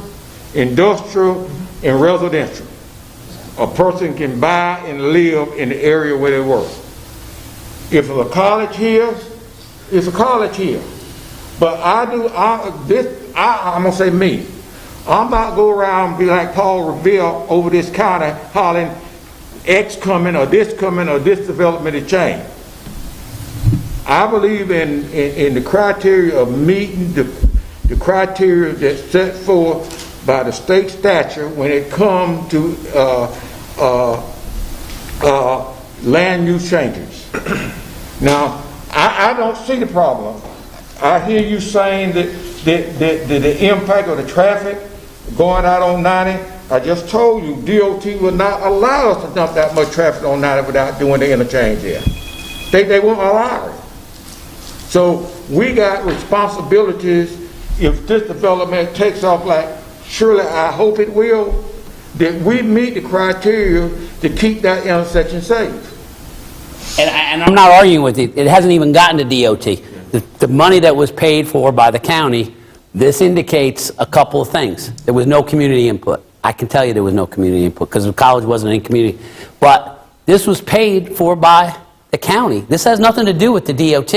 industrial, and residential. A person can buy and live in the area where they work. If it's a college here, it's a college here. But I'm gonna say me. I'm not go around and be like Paul Revere over this county hollering X coming or this development is changed. I believe in the criteria of meeting the criteria that's set forth by the state statute when it comes to land use changes. Now, I don't see the problem. I hear you saying that the impact of the traffic going out on 90, I just told you DOT will not allow us to dump that much traffic on 90 without doing the interchange there. They won't allow it. So we got responsibilities if this development takes off like surely I hope it will, that we meet the criteria to keep that intersection safe. And I'm not arguing with you. It hasn't even gotten to DOT. The money that was paid for by the county, this indicates a couple of things. There was no community input. I can tell you there was no community input because the college wasn't in community. But this was paid for by the county. This has nothing to do with the DOT.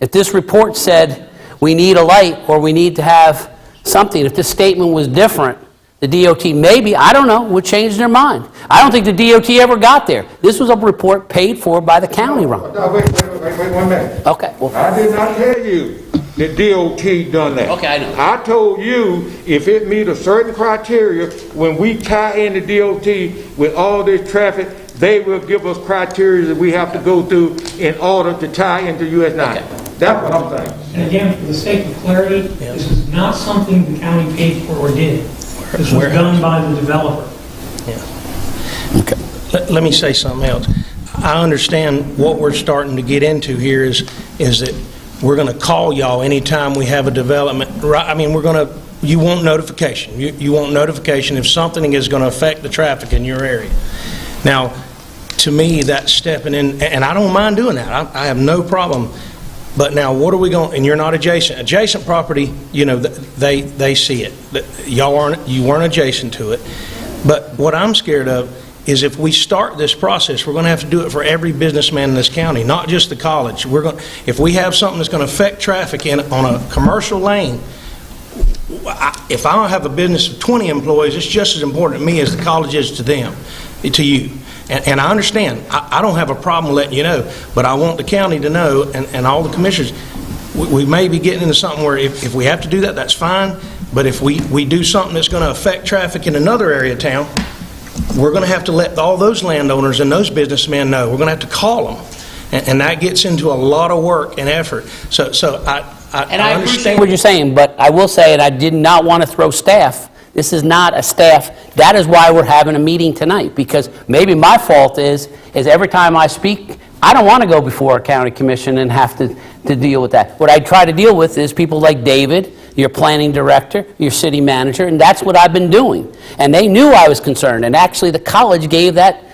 If this report said we need a light or we need to have something, if this statement was different, the DOT maybe, I don't know, would change their mind. I don't think the DOT ever got there. This was a report paid for by the county, Ron. No, wait 1 minute. Okay. Well, I did not tell you that DOT done that. Okay, I know. I told you if it meet a certain criteria, when we tie in the DOT with all this traffic, they will give us criteria that we have to go through in order to tie into US 9. That's what I'm saying. And again, for the sake of clarity, this is not something the county paid for or did. This was done by the developer. Let me say something else. I understand what we're starting to get into here is that we're going to call y'all anytime we have a development. Right? I mean, you want notification. You want notification if something is going to affect the traffic in your area. Now, to me, that's stepping in, and I don't mind doing that. I have no problem. But now, what are we going? And you're not adjacent. Adjacent property, you know, they see it. You weren't adjacent to it. But what I'm scared of is if we start this process, we're going to have to do it for every businessman in this county, not just the college. If we have something that's going to affect traffic on a commercial lane, if I don't have a business of 20 employees, it's just as important to me as the college is to them, to you. And I understand. I don't have a problem letting you know, but I want the county to know, and all the commissioners, we may be getting into something where if we have to do that, that's fine. But if we do something that's going to affect traffic in another area of town, we're going to have to let all those landowners and those businessmen know. We're going to have to call them. And that gets into a lot of work and effort. So I understand what you're saying, but I will say, and I did not want to throw staff. This is not a staff. That is why we're having a meeting tonight, because maybe my fault is every time I speak, I don't want to go before a county commission and have to deal with that. What I try to deal with is people like David, your planning director, your city manager, and that's what I've been doing. And they knew I was concerned, and actually the college gave that,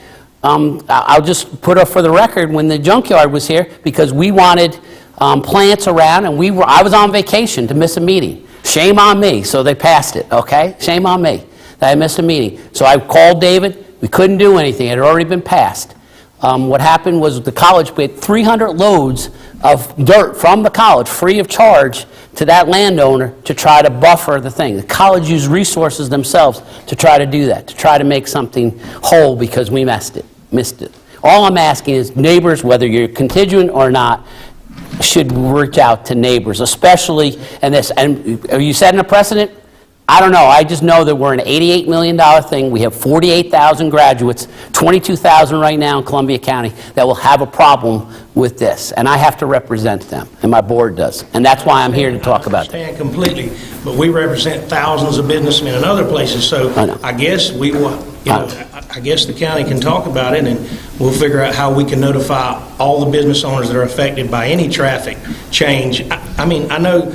I'll just put up for the record, when the junkyard was here, because we wanted plants around, and I was on vacation to miss a meeting. Shame on me, so they passed it, okay? Shame on me that I missed a meeting. So I called David, we couldn't do anything, it had already been passed. What happened was the college paid 300 loads of dirt from the college, free of charge, to that landowner to try to buffer the thing. The college used resources themselves to try to do that, to try to make something whole because we missed it. All I'm asking is neighbors, whether you're constituent or not, should reach out to neighbors, especially in this. And are you setting a precedent? I don't know. I just know that we're an $88 million thing. We have 48,000 graduates, 22,000 right now in Columbia County that will have a problem with this. And I have to represent them, and my board does. And that's why I'm here to talk about that. I understand completely, but we represent thousands of businessmen in other places, so I guess we will, I guess the county can talk about it, and we'll figure out how we can notify all the business owners that are affected by any traffic change. I mean, I know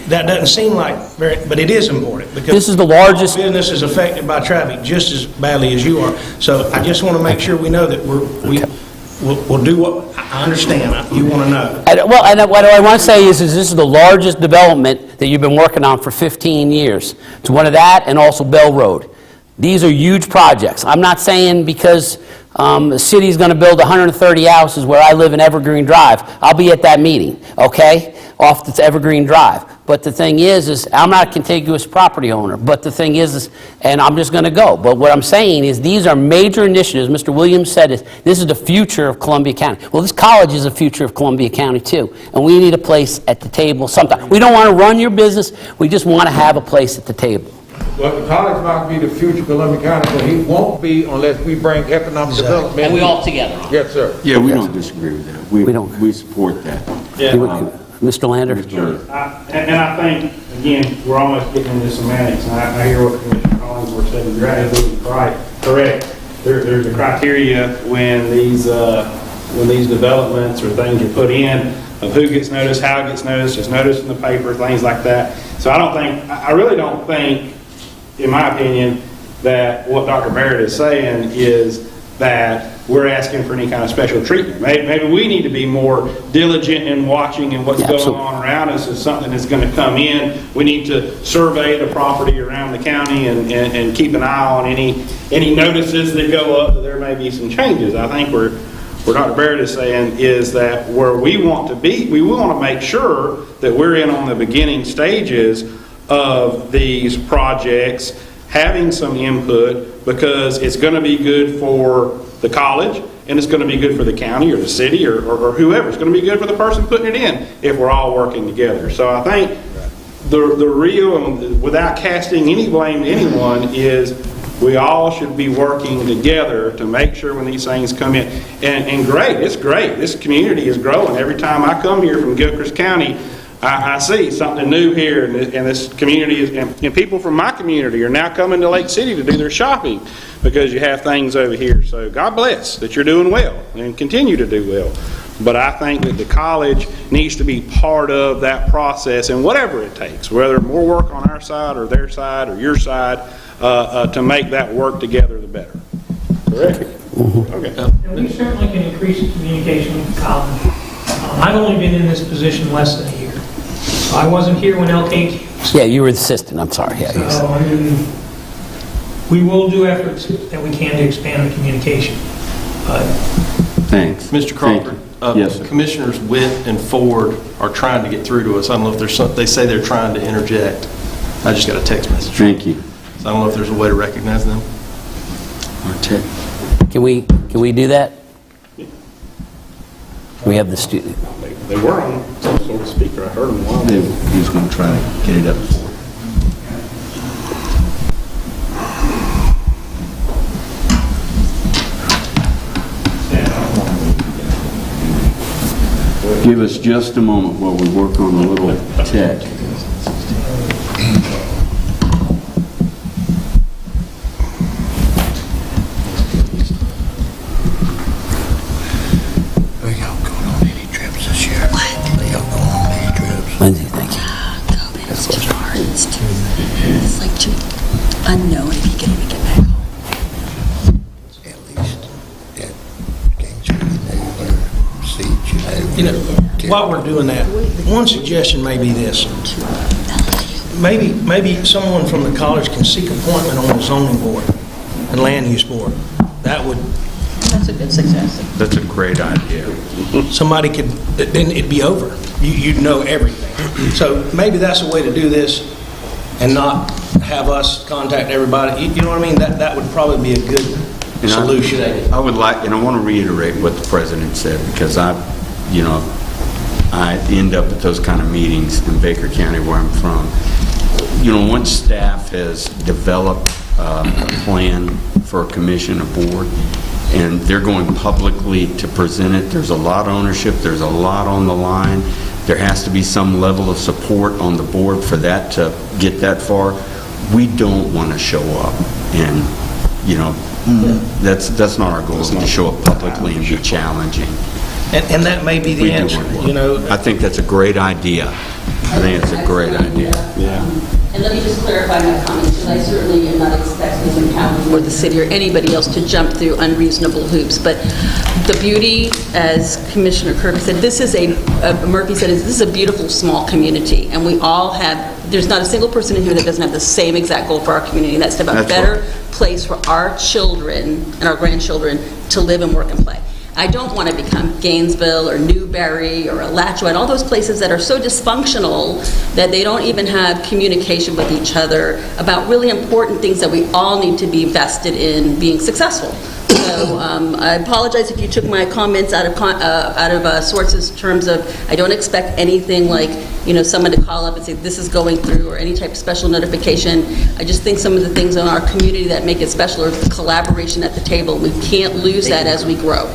that doesn't seem like very, but it is important because this is the largest business is affected by traffic just as badly as you are. So I just want to make sure we know that we'll do what I understand. You want to know. And what I want to say is this is the largest development that you've been working on for 15 years. It's one of that, and also Bell Road. These are huge projects. I'm not saying because the city's going to build 130 houses where I live in Evergreen Drive. I'll be at that meeting, okay, off this Evergreen Drive. But the thing is I'm not a contiguous property owner. But the thing is, and I'm just going to go. But what I'm saying is these are major initiatives. Mr. Williams said this is the future of Columbia County. Well, this college is the future of Columbia County, too. And we need a place at the table sometime. We don't want to run your business. We just want to have a place at the table. Well, the college might be the future of Columbia County, but he won't be unless we bring economic development. And we all together. Yes, sir. Yeah, we don't disagree with that. We don't. We support that. Yeah. Mr. Lander? Sure. And I think, again, we're almost getting into semantics, and I hear what Commissioner Collinsworth said. You're absolutely correct. There's a criteria when these developments or things are put in of who gets noticed, how it gets noticed, it's noticed in the paper, things like that. So I really don't think, in my opinion, that what Dr. Barrett is saying is that we're asking for any kind of special treatment. Maybe we need to be more diligent in watching and what's going on around us. Is something that's going to come in. We need to survey the property around the county and keep an eye on any notices that go up that there may be some changes. I think where Dr. Barrett is saying is that where we want to be, we want to make sure that we're in on the beginning stages of these projects, having some input, because it's going to be good for the college, and it's going to be good for the county or the city or whoever. It's going to be good for the person putting it in if we're all working together. So I think the real, and without casting any blame to anyone, is We all should be working together to make sure when these things come in. And great, it's great. This community is growing. Every time I come here from Gilchrist County, I see something new here, and this community is, and people from my community are now coming to Lake City to do their shopping because you have things over here. So God bless that you're doing well and continue to do well. But I think that the college needs to be part of that process, and whatever it takes, whether more work on our side or their side or your side, to make that work together, the better. Correct? Okay. And we certainly can increase the communication with the college. I've only been in this position less than a year. So I wasn't here when LK came. Yeah, you were the assistant, I'm sorry. Yeah, So, I mean, we will do efforts that we can to expand the communication. But Thanks. Mr. Crawford, Yes, sir. Commissioners Witt and Ford are trying to get through to us. I don't know if there's some, they say they're trying to interject. I just got a text message. Thank you. So I don't know if there's a way to recognize them. Can we do that? We have the student. They were on some sort of speaker. I heard them a while ago. He's going to try to get it up. Give us just a moment while we work on a little tech. Lindsay, thank you. It's too hard. It's like too unknown if you can even get back home. You know, while we're doing that, one suggestion may be this. Maybe someone from the college can seek appointment on the zoning board and land use board. That would... That's a good suggestion. That's a great idea. Somebody could, then it'd be over. You'd know everything. So maybe that's a way to do this and not have us contact everybody. You know what I mean? That would probably be a good solution. I would like, and I want to reiterate what the president said, because I end up at those kind of meetings in Baker County where I'm from. Once staff has developed a plan for a commission, a board, and they're going publicly to present it, there's a lot of ownership, there's a lot on the line. There has to be some level of support on the board for that to get that far. We don't want to show up and, that's not our goal, to show up publicly and be challenging. And that may be the answer, I think that's a great idea. I think it's a great idea. Yeah. And let me just clarify my comments, because I certainly am not expecting the county or the city or anybody else to jump through unreasonable hoops. But the beauty, as Commissioner Kirby said, this is Murphy said, this is a beautiful small community. And we all have, there's not a single person in here that doesn't have the same exact goal for our community. And that's to have a better place for our children and our grandchildren to live and work and play. I don't want to become Gainesville or Newberry or Alachua and all those places that are so dysfunctional that they don't even have communication with each other about really important things that we all need to be vested in being successful. So I apologize if you took my comments out of sorts in terms of I don't expect anything like someone to call up and say this is going through or any type of special notification. I just think some of the things in our community that make it special are the collaboration at the table. We can't lose that as we grow.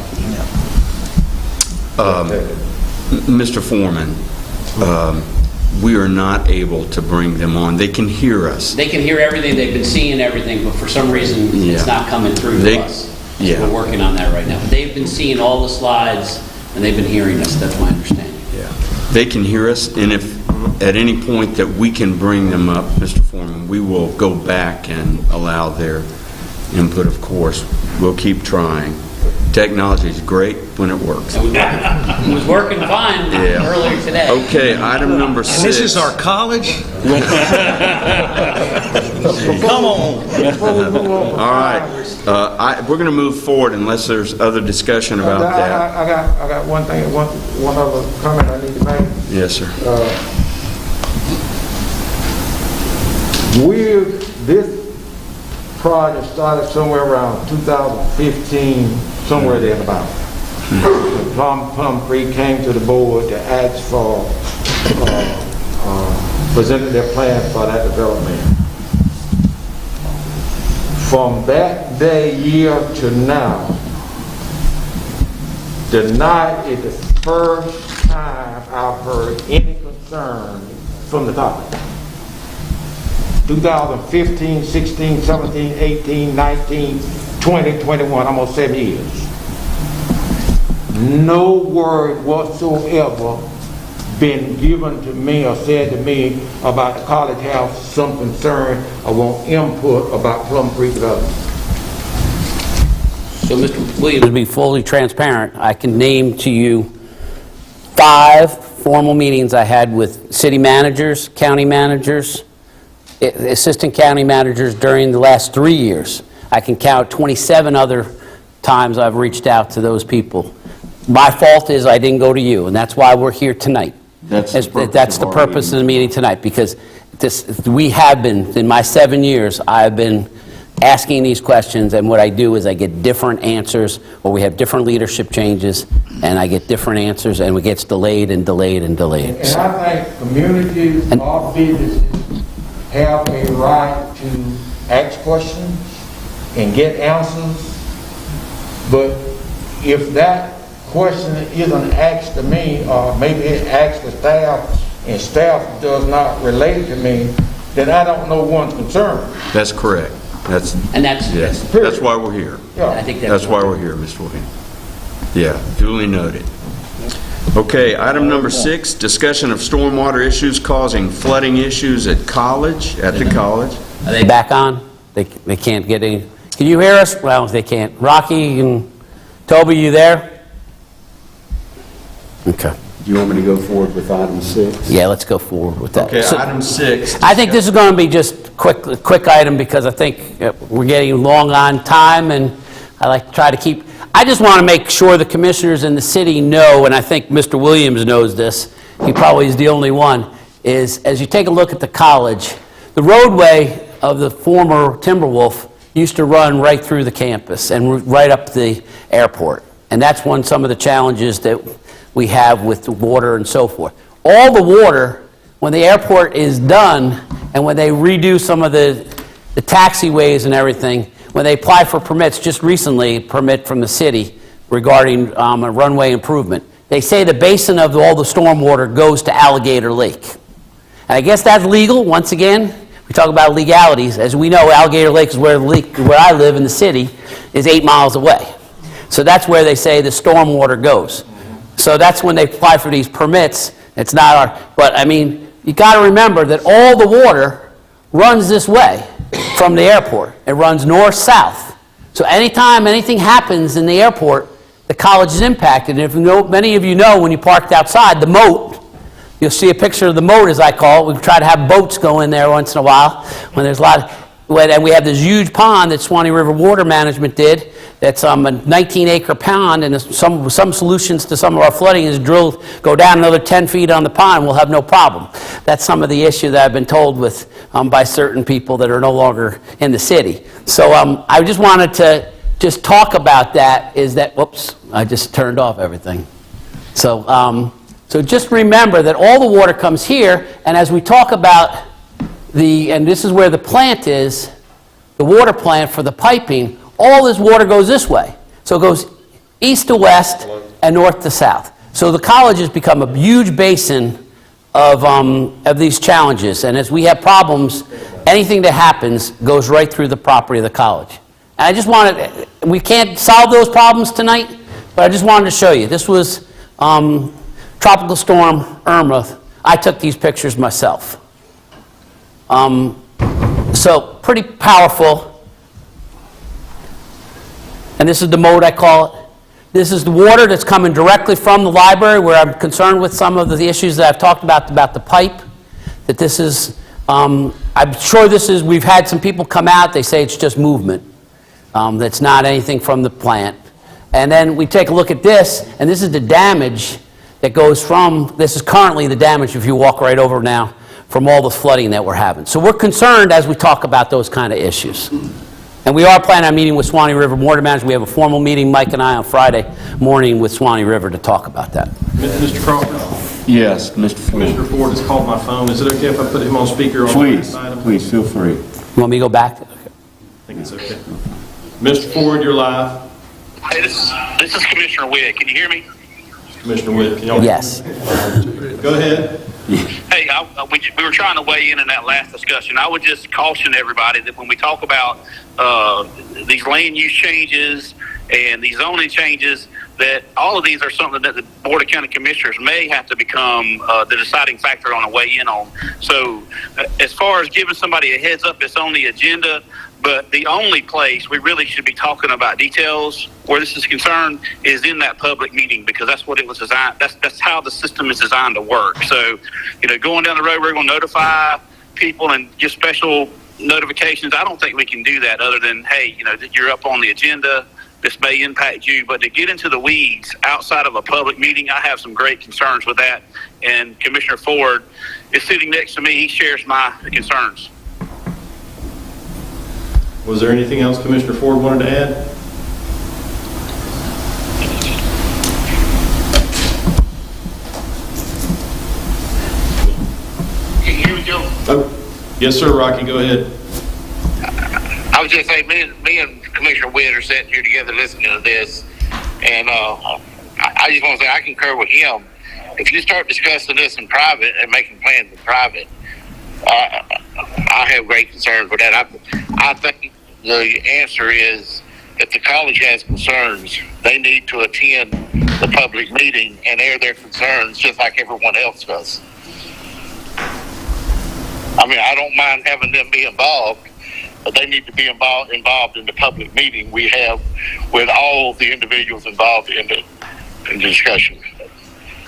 Mr. Foreman, we are not able to bring them on. They can hear us. They can hear everything, they've been seeing everything, but for some reason, it's not coming through to us. So we're working on that right now. But they've been seeing all the slides, and they've been hearing us, that's my understanding. Yeah. They can hear us, and if at any point that we can bring them up, Mr. Foreman, we will go back and allow their input, of course. We'll keep trying. Technology is great when it works. It was working fine earlier today. Okay, item number 6. And this is our college? Come on. All right. We're going to move forward unless there's other discussion about that. I got one thing, one other comment I need to make. Yes, sir. This project started somewhere around 2015, somewhere there about. Plum Creek came to the board to ask for, presented their plan for that development. From that day, year to now, tonight is the first time I've heard any concern from the topic. 2015, 16, 17, 18, 19, 20, 21, almost 7 years. No word whatsoever been given to me or said to me about the college have some concern or want input about Plum Creek development. So, Mr. Williams, to be fully transparent, I can name to you 5 formal meetings I had with city managers, county managers, assistant county managers during the last 3 years. I can count 27 other times I've reached out to those people. My fault is I didn't go to you, and that's why we're here tonight. That's the purpose of the meeting tonight, because we have been, in my 7 years, I've been asking these questions, and what I do is I get different answers, or we have different leadership changes, and I get different answers, and it gets delayed and delayed and delayed. And I think communities or businesses have a right to ask questions and get answers, but if that question isn't asked to me, or maybe it's asked to staff, and staff does not relate to me, then I don't know one's concern. That's correct. That's why we're here. Yeah. I think That's why we're here, Mr. Williams. Yeah, duly noted. Okay, item number 6, discussion of stormwater issues causing flooding issues at the college. Are they back on? They can't get any. Can you hear us? Well, they can't. Rocky and Toby, you there? Okay. Do you want me to go forward with item 6? Yeah, let's go forward with that. Okay, item 6. I think this is going to be just a quick item, because I think we're getting long on time, and I like to try to keep. I just want to make sure the commissioners in the city know, and I think Mr. Williams knows this, he probably is the only one, is as you take a look at the college, the roadway of the former Timberwolf used to run right through the campus and right up the airport. And that's some of the challenges that we have with the water and so forth. All the water, when the airport is done and when they redo some of the taxiways and everything, when they apply for permits, just recently, permit from the city regarding a runway improvement, they say the basin of all the stormwater goes to Alligator Lake. And I guess that's legal. Once again, we talk about legalities. As we know, Alligator Lake is where I live in the city, is 8 miles away. So that's where they say the stormwater goes. So that's when they apply for these permits. It's not our, but I mean, you got to remember that all the water runs this way from the airport. It runs north-south. So anytime anything happens in the airport, the college is impacted. And if you know, many of you know, when you parked outside, the moat, you'll see a picture of the moat, as I call it. We try to have boats go in there once in a while when there's a lot of, and we have this huge pond that Swanee River Water Management did. That's a 19-acre pond, and some solutions to some of our flooding is go down another 10 feet on the pond, we'll have no problem. That's some of the issue that I've been told with by certain people that are no longer in the city. So I just wanted to just talk about that, is that, whoops, I just turned off everything. So, so just remember that all the water comes here, and as we talk about and this is where the plant is, the water plant for the piping, all this water goes this way. So it goes east to west and north to south. So the college has become a huge basin of these challenges. And as we have problems, anything that happens goes right through the property of the college. And I just wanted, we can't solve those problems tonight, but I just wanted to show you. This was Tropical Storm Irma. I took these pictures myself. So pretty powerful. And this is the moat, I call it. This is the water that's coming directly from the library, where I'm concerned with some of the issues that I've talked about the pipe. That this is, I'm sure this is, we've had some people come out, they say it's just movement. That's not anything from the plant. And then we take a look at this, and this is the damage that goes from, this is currently the damage, if you walk right over now, from all the flooding that we're having. So we're concerned as we talk about those kind of issues. And we are planning on meeting with Swanee River Water Management. We have a formal meeting, Mike and I, on Friday morning with Swanee River to talk about that. Mr. Crawford? Yes, Mr. Ford. Commissioner Ford has called my phone. Is it okay if I put him on speaker on this item? Please, feel free. You want me to go back? Okay. think it's okay. Mr. Ford, you're live. Hey, this is Commissioner Witt. Can you hear me? Commissioner Witt, can y'all? Yes. Go ahead. Hey, we were trying to weigh in that last discussion. I would just caution everybody that when we talk about these land use changes and these zoning changes, that all of these are something that the Board of County Commissioners may have to become the deciding factor on a weigh in on. So as far as giving somebody a heads up, it's on the agenda, but the only place we really should be talking about details where this is concerned is in that public meeting, because that's what it was designed. That's how the system is designed to work. So, going down the road, we're going to notify people and give special notifications. I don't think we can do that other than, hey, you're up on the agenda. This may impact you, but to get into the weeds outside of a public meeting, I have some great concerns with that. And Commissioner Ford is sitting next to me. He shares my concerns. Was there anything else Commissioner Ford wanted to add? Here we go. Oh, yes, sir, Rocky, go ahead. I was just saying, me and Commissioner Witt are sitting here together listening to this, and I just want to say I concur with him. If you start discussing this in private and making plans in private, I have great concerns with that. I think the answer is, if the college has concerns, they need to attend the public meeting and air their concerns just like everyone else does. I mean, I don't mind having them be involved, but they need to be involved in the public meeting we have with all the individuals involved in the discussion.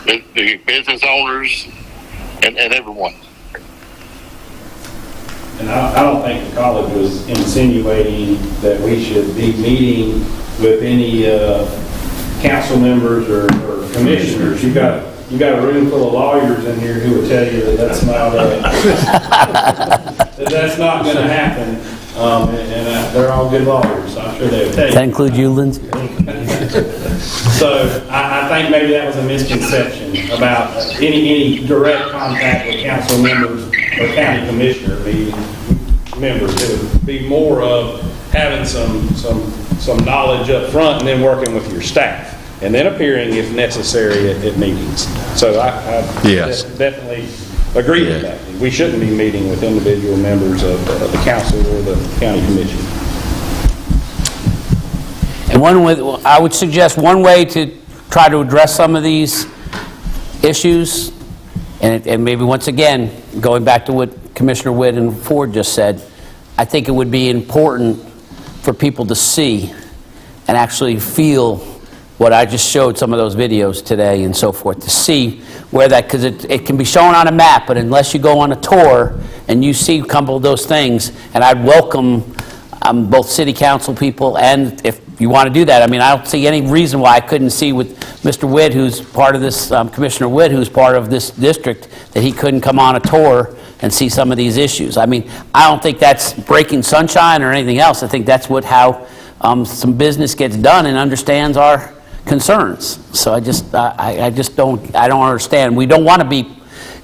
The business owners and everyone. And I don't think the college was insinuating that we should be meeting with any council members or commissioners. You got a room full of lawyers in here who would tell you that that's not going to happen. And they're all good lawyers, so I'm sure they would tell you. Does that include you, Lindsay? So I think maybe that was a misconception about any direct contact with council members or county commissioner members. It would be more of having some knowledge up front and then working with your staff and then appearing if necessary at meetings. So I definitely agree with that. We shouldn't be meeting with individual members of the council or the county commission. And I would suggest one way to try to address some of these issues, and maybe once again, going back to what Commissioner Witt and Ford just said, I think it would be important for people to see and actually feel what I just showed, some of those videos today and so forth, to see where that, because it can be shown on a map, but unless you go on a tour and you see a couple of those things, and I'd welcome both city council people, and if you want to do that, I mean, I don't see any reason why I couldn't see with Mr. Witt, who's part of this, Commissioner Witt, who's part of this district, that he couldn't come on a tour and see some of these issues. I mean, I don't think that's breaking sunshine or anything else. I think that's how some business gets done and understands our concerns. So I just don't understand. We don't want to be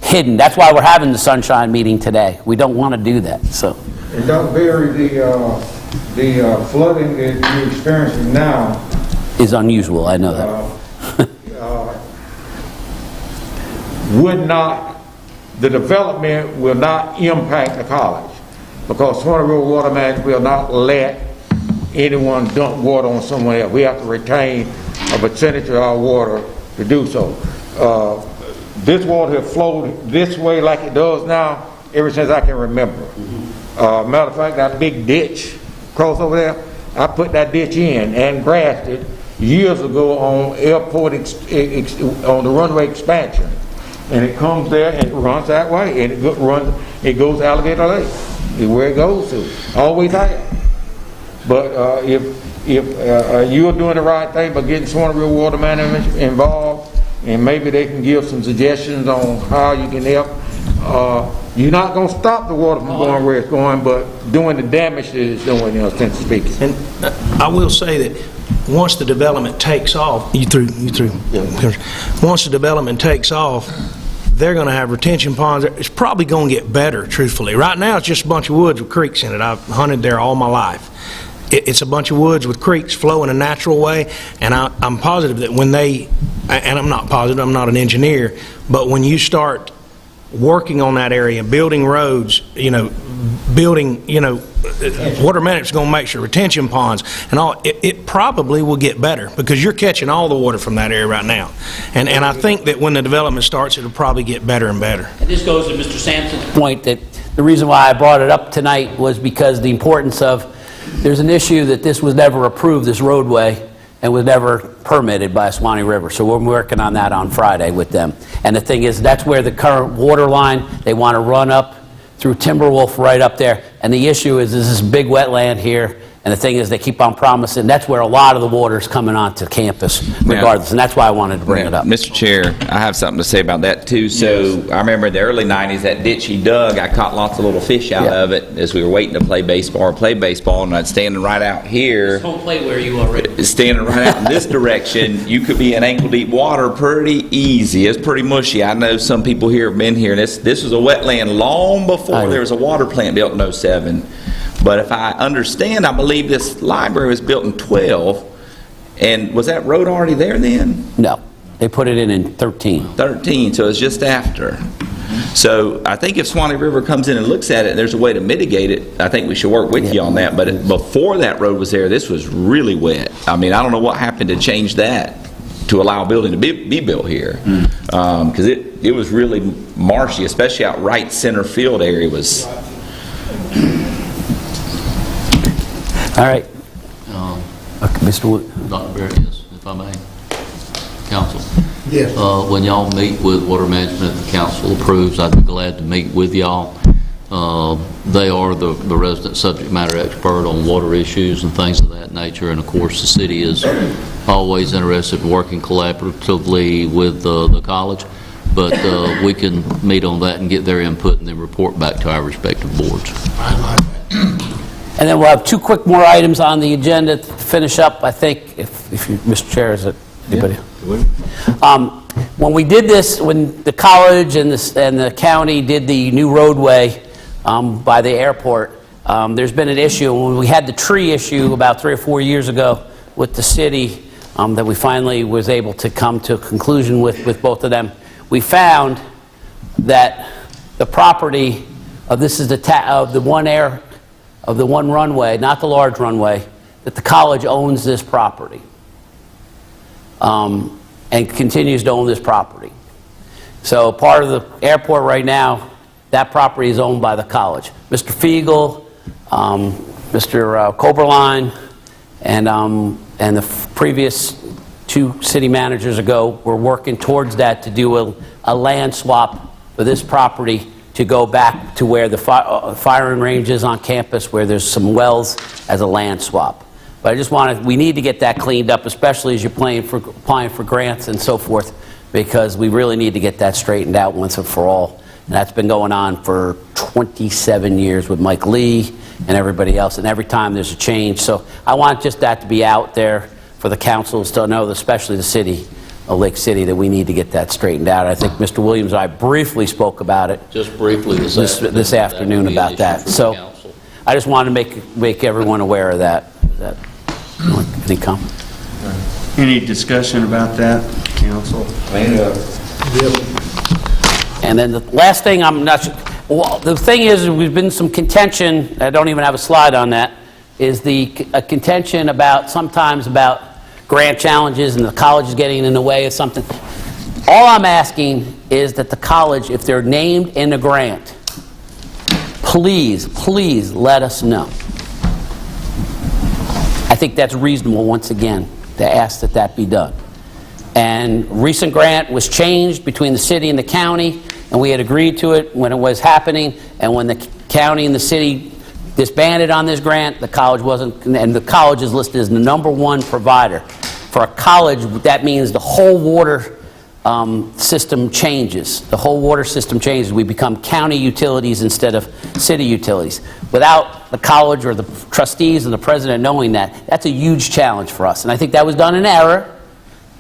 hidden. That's why we're having the sunshine meeting today. We don't want to do that. So. And don't bury the flooding that you're experiencing now is unusual. I know that. The development will not impact the college, because Swanee River Water Management will not let anyone dump water on someone else. We have to retain a percentage of our water to do so. This water has flowed this way like it does now ever since I can remember. Matter of fact, that big ditch across over there, I put that ditch in and grassed it years ago on airport on the runway expansion, and it comes there and it runs that way, and it goes Alligator Lake is where it goes to. Always have. But if you're doing the right thing by getting Swanee River Water Management involved, and maybe they can give some suggestions on how you can help. You're not going to stop the water from going where it's going, but doing the damage that it's doing, in a sense of speaking. And I will say that once the development takes off, once the development takes off, they're going to have retention ponds. It's probably going to get better, truthfully. Right now, it's just a bunch of woods with creeks in it. I've hunted there all my life. It's a bunch of woods with creeks flow in a natural way, and I'm positive that when they, and I'm not positive, I'm not an engineer, but when you start working on that area, building roads, building, water management's going to make sure retention ponds and all, it probably will get better because you're catching all the water from that area right now. And I think that when the development starts, it'll probably get better and better. And this goes to Mr. Sampson's point that the reason why I brought it up tonight was because the importance of, there's an issue that this was never approved, this roadway, and was never permitted by Swanee River. So we're working on that on Friday with them. And the thing is, that's where the current water line, they want to run up through Timberwolf right up there. And the issue is this big wetland here. And the thing is, they keep on promising, that's where a lot of the water is coming onto campus regardless. And that's why I wanted to bring it up. Mr. Chair, I have something to say about that too. So I remember in the early 90s, that ditch he dug, I caught lots of little fish out of it as we were waiting to play baseball, and I'd standing right out here. Don't play where you are right. Standing right out in this direction, you could be in ankle-deep water pretty easy. It's pretty mushy. I know some people here have been here. This was a wetland long before there was a water plant built in 07. But if I understand, I believe this library was built in 12. And was that road already there then? No. They put it in 13. 13, so it's just after. So I think if Swanee River comes in and looks at it and there's a way to mitigate it, I think we should work with you on that. But before that road was there, this was really wet. I mean, I don't know what happened to change that to allow a building to be built here. Because it was really marshy, especially out right center field area was... All right. Mr. Wood. Dr. Barrett, yes, if I may. Council. Yes. When y'all meet with water management, the council approves, I'd be glad to meet with y'all. They are the resident subject matter expert on water issues and things of that nature. And of course, the city is always interested in working collaboratively with the college. But we can meet on that and get their input and then report back to our respective boards. I like that. And then we'll have two quick more items on the agenda to finish up, I think, if you, Mr. Chair, is it anybody? When we did this, when the college and the county did the new roadway by the airport, there's been an issue. When we had the tree issue about 3 or 4 years ago with the city, that we finally was able to come to a conclusion with both of them, we found that the property of this is of the one runway, not the large runway, that the college owns this property and continues to own this property. So part of the airport right now, that property is owned by the college. Mr. Fiegel, Mr. Koberline, and the previous 2 city managers ago were working towards that to do a land swap for this property to go back to where the firing range is on campus, where there's some wells, as a land swap. But I just we need to get that cleaned up, especially as you're applying for grants and so forth, because we really need to get that straightened out once and for all. And that's been going on for 27 years with Mike Lee and everybody else, and every time there's a change. So I want just that to be out there for the councils to know, especially the city of Lake City, that we need to get that straightened out. I think Mr. Williams and I briefly spoke about it just briefly this afternoon about that. So I just wanted to make everyone aware of that. Any comment? Any discussion about that, council? And then the last thing, I'm not sure, well, the thing is, we've been some contention, I don't even have a slide on that, is a contention sometimes about grant challenges and the college is getting in the way of something. All I'm asking is that the college, if they're named in the grant, please let us know. I think that's reasonable, once again, to ask that be done. And recent grant was changed between the city and the county, and we had agreed to it when it was happening, and when the county and the city disbanded on this grant, the college wasn't, and the college is listed as the #1 provider. For a college, that means the whole water system changes. The whole water system changes. We become county utilities instead of city utilities. Without the college or the trustees and the president knowing that, that's a huge challenge for us. And I think that was done in error,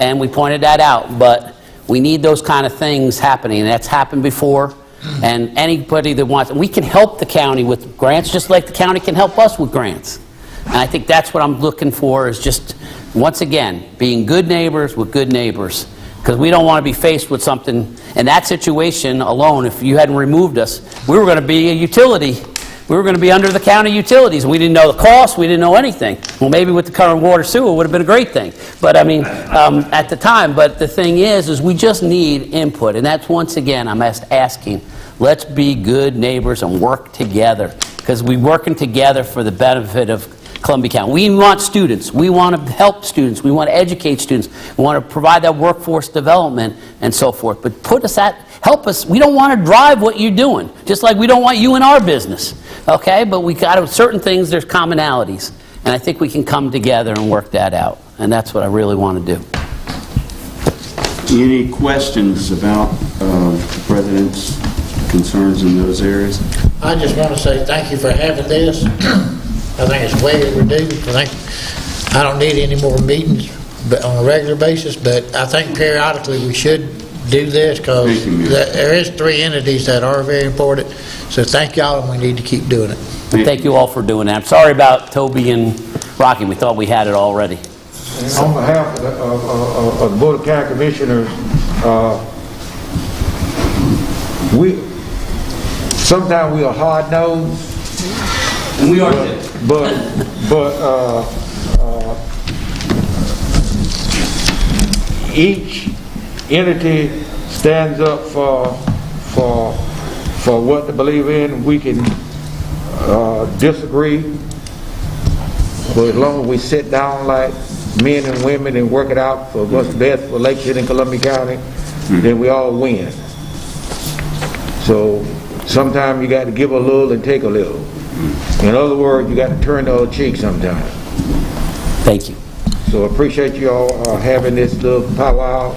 and we pointed that out. But We need those kind of things happening, and that's happened before. And anybody that wants, we can help the county with grants, just like the county can help us with grants. And I think that's what I'm looking for, is just, once again, being good neighbors with good neighbors. Because we don't want to be faced with something, in that situation alone, if you hadn't removed us, we were going to be a utility. We were going to be under the county utilities. We didn't know the cost. We didn't know anything. Well, maybe with the current water sewer, it would have been a great thing. But, I mean, at the time. But the thing is we just need input. And that's, once again, I'm asking, let's be good neighbors and work together. Because we're working together for the benefit of Columbia County. We want students. We want to help students. We want to educate students. We want to provide that workforce development and so forth. But help us. We don't want to drive what you're doing, just like we don't want you in our business. Okay? But we got to, certain things, there's commonalities. And I think we can come together and work that out. And that's what I really want to do. Any questions about the President's concerns in those areas? I just want to say thank you for having this. I think it's way overdue. I don't need any more meetings on a regular basis, but I think periodically we should do this, because there is 3 entities that are very important. So thank y'all, and we need to keep doing it. Thank you all for doing that. I'm sorry about Toby and Rocky. We thought we had it already. And on behalf of the Board of County Commissioners, sometimes we are hard-nosed. We are. But each entity stands up for what they believe in. We can disagree, but as long as we sit down like men and women and work it out for what's best for Lake City and Columbia County, then we all win. So sometimes you got to give a little and take a little. In other words, you got to turn the other cheek sometimes. Thank you. So I appreciate you all having this little powwow,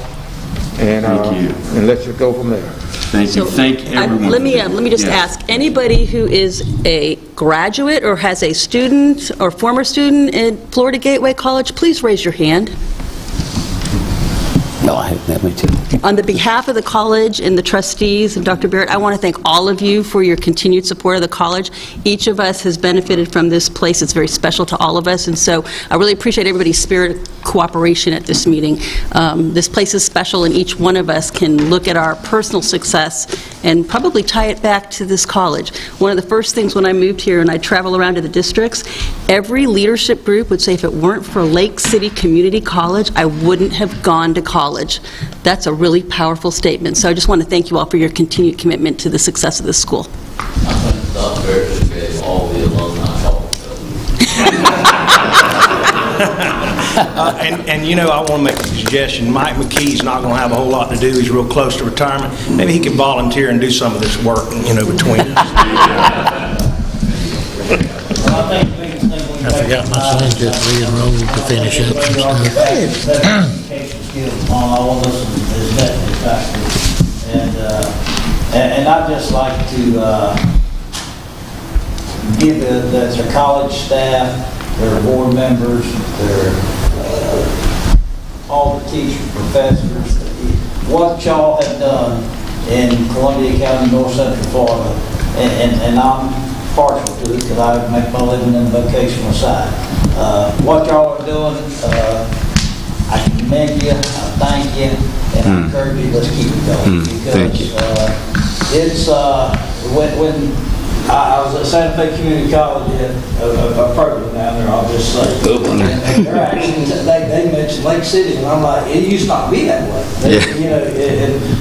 and let's just go from there. Thank you. Thank everyone. Let me just ask, anybody who is a graduate or has a student or former student in Florida Gateway College, please raise your hand. No, I haven't. Me too. On the behalf of the college and the trustees and Dr. Barrett, I want to thank all of you for your continued support of the college. Each of us has benefited from this place. It's very special to all of us, and so I really appreciate everybody's spirit of cooperation at this meeting. This place is special, and each one of us can look at our personal success and probably tie it back to this college. One of the first things when I moved here and I travel around to the districts, every leadership group would say if it weren't for Lake City Community College, I wouldn't have gone to college. That's a really powerful statement. So I just want to thank you all for your continued commitment to the success of this school. I think Dr. Barrett should get all the alumni help. And you know, I want to make a suggestion. Mike McKee's not going to have a whole lot to do. He's real close to retirement. Maybe he can volunteer and do some of this work, you know, between us. I forgot my son just re-enrolled to finish up some stuff. Communication skills on all of us is definitely a factor. And I'd just like to give their college staff, their board members, all the teachers, professors, what y'all have done in Columbia County, North Central Florida, and I'm partial to it because I make my living in the vocational side. What y'all are doing, I commend you, I thank you, and I encourage you, let's keep it going. Thank you. It's, when I was at Santa Fe Community College, a program down there, I'll just say. And they're actually, they mentioned Lake City, and I'm like, it used not to be that way. You know,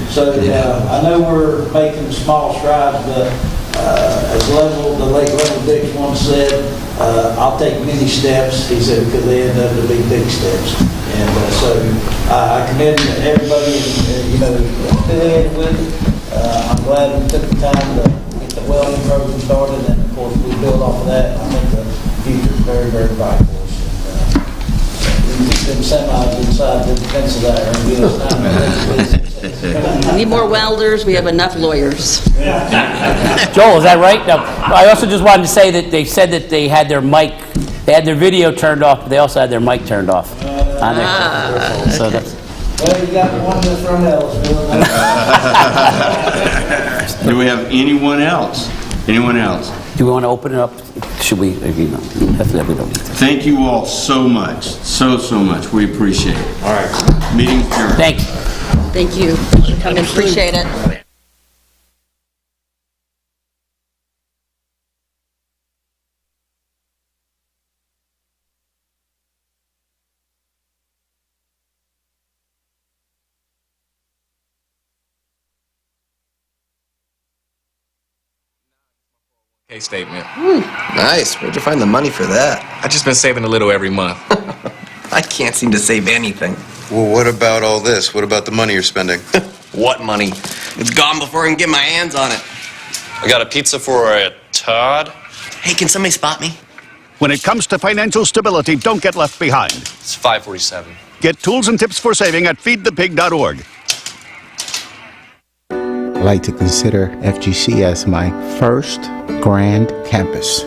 so I know we're making small strides, but as the late Level Dix once said, I'll take many steps, he said, because they end up to be big steps. And so I commend everybody, you know, affiliated with it. I'm glad we took the time to get the welding program started, and of course we build off of that. I think the future is very, very bright for us. And we've been semis inside the fence of that, and give us time to We need more welders, we have enough lawyers. Joel, is that right? Now, I also just wanted to say that they said that they had their their video turned off, but they also had their mic turned off. So Well, you got one that's from Ellisville. Do we have anyone else? Anyone else? Do we want to open it up? Should we? We don't need to. Thank you all so much. So much. We appreciate it. All right. Meeting adjourned. Thank you. Thank you for coming, appreciate it. Statement. Nice. Where'd you find the money for that? I've just been saving a little every month. I can't seem to save anything. Well, what about all this? What about the money you're spending? What money? It's gone before I can get my hands on it. I got a pizza for a Todd. Hey, can somebody spot me? When it comes to financial stability, don't get left behind. It's 547. Get tools and tips for saving at feedthepig.org. I like to consider FGC as my first grand campus.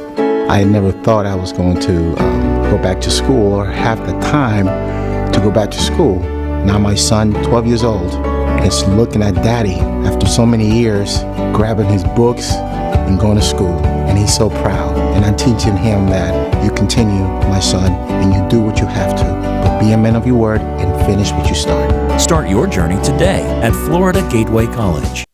I never thought I was going to go back to school or have the time to go back to school. Now my son, 12 years old, is looking at daddy after so many years, grabbing his books and going to school. And he's so proud. And I'm teaching him that you continue, my son, and you do what you have to. But be a man of your word and finish what you start. Start your journey today at Florida Gateway College.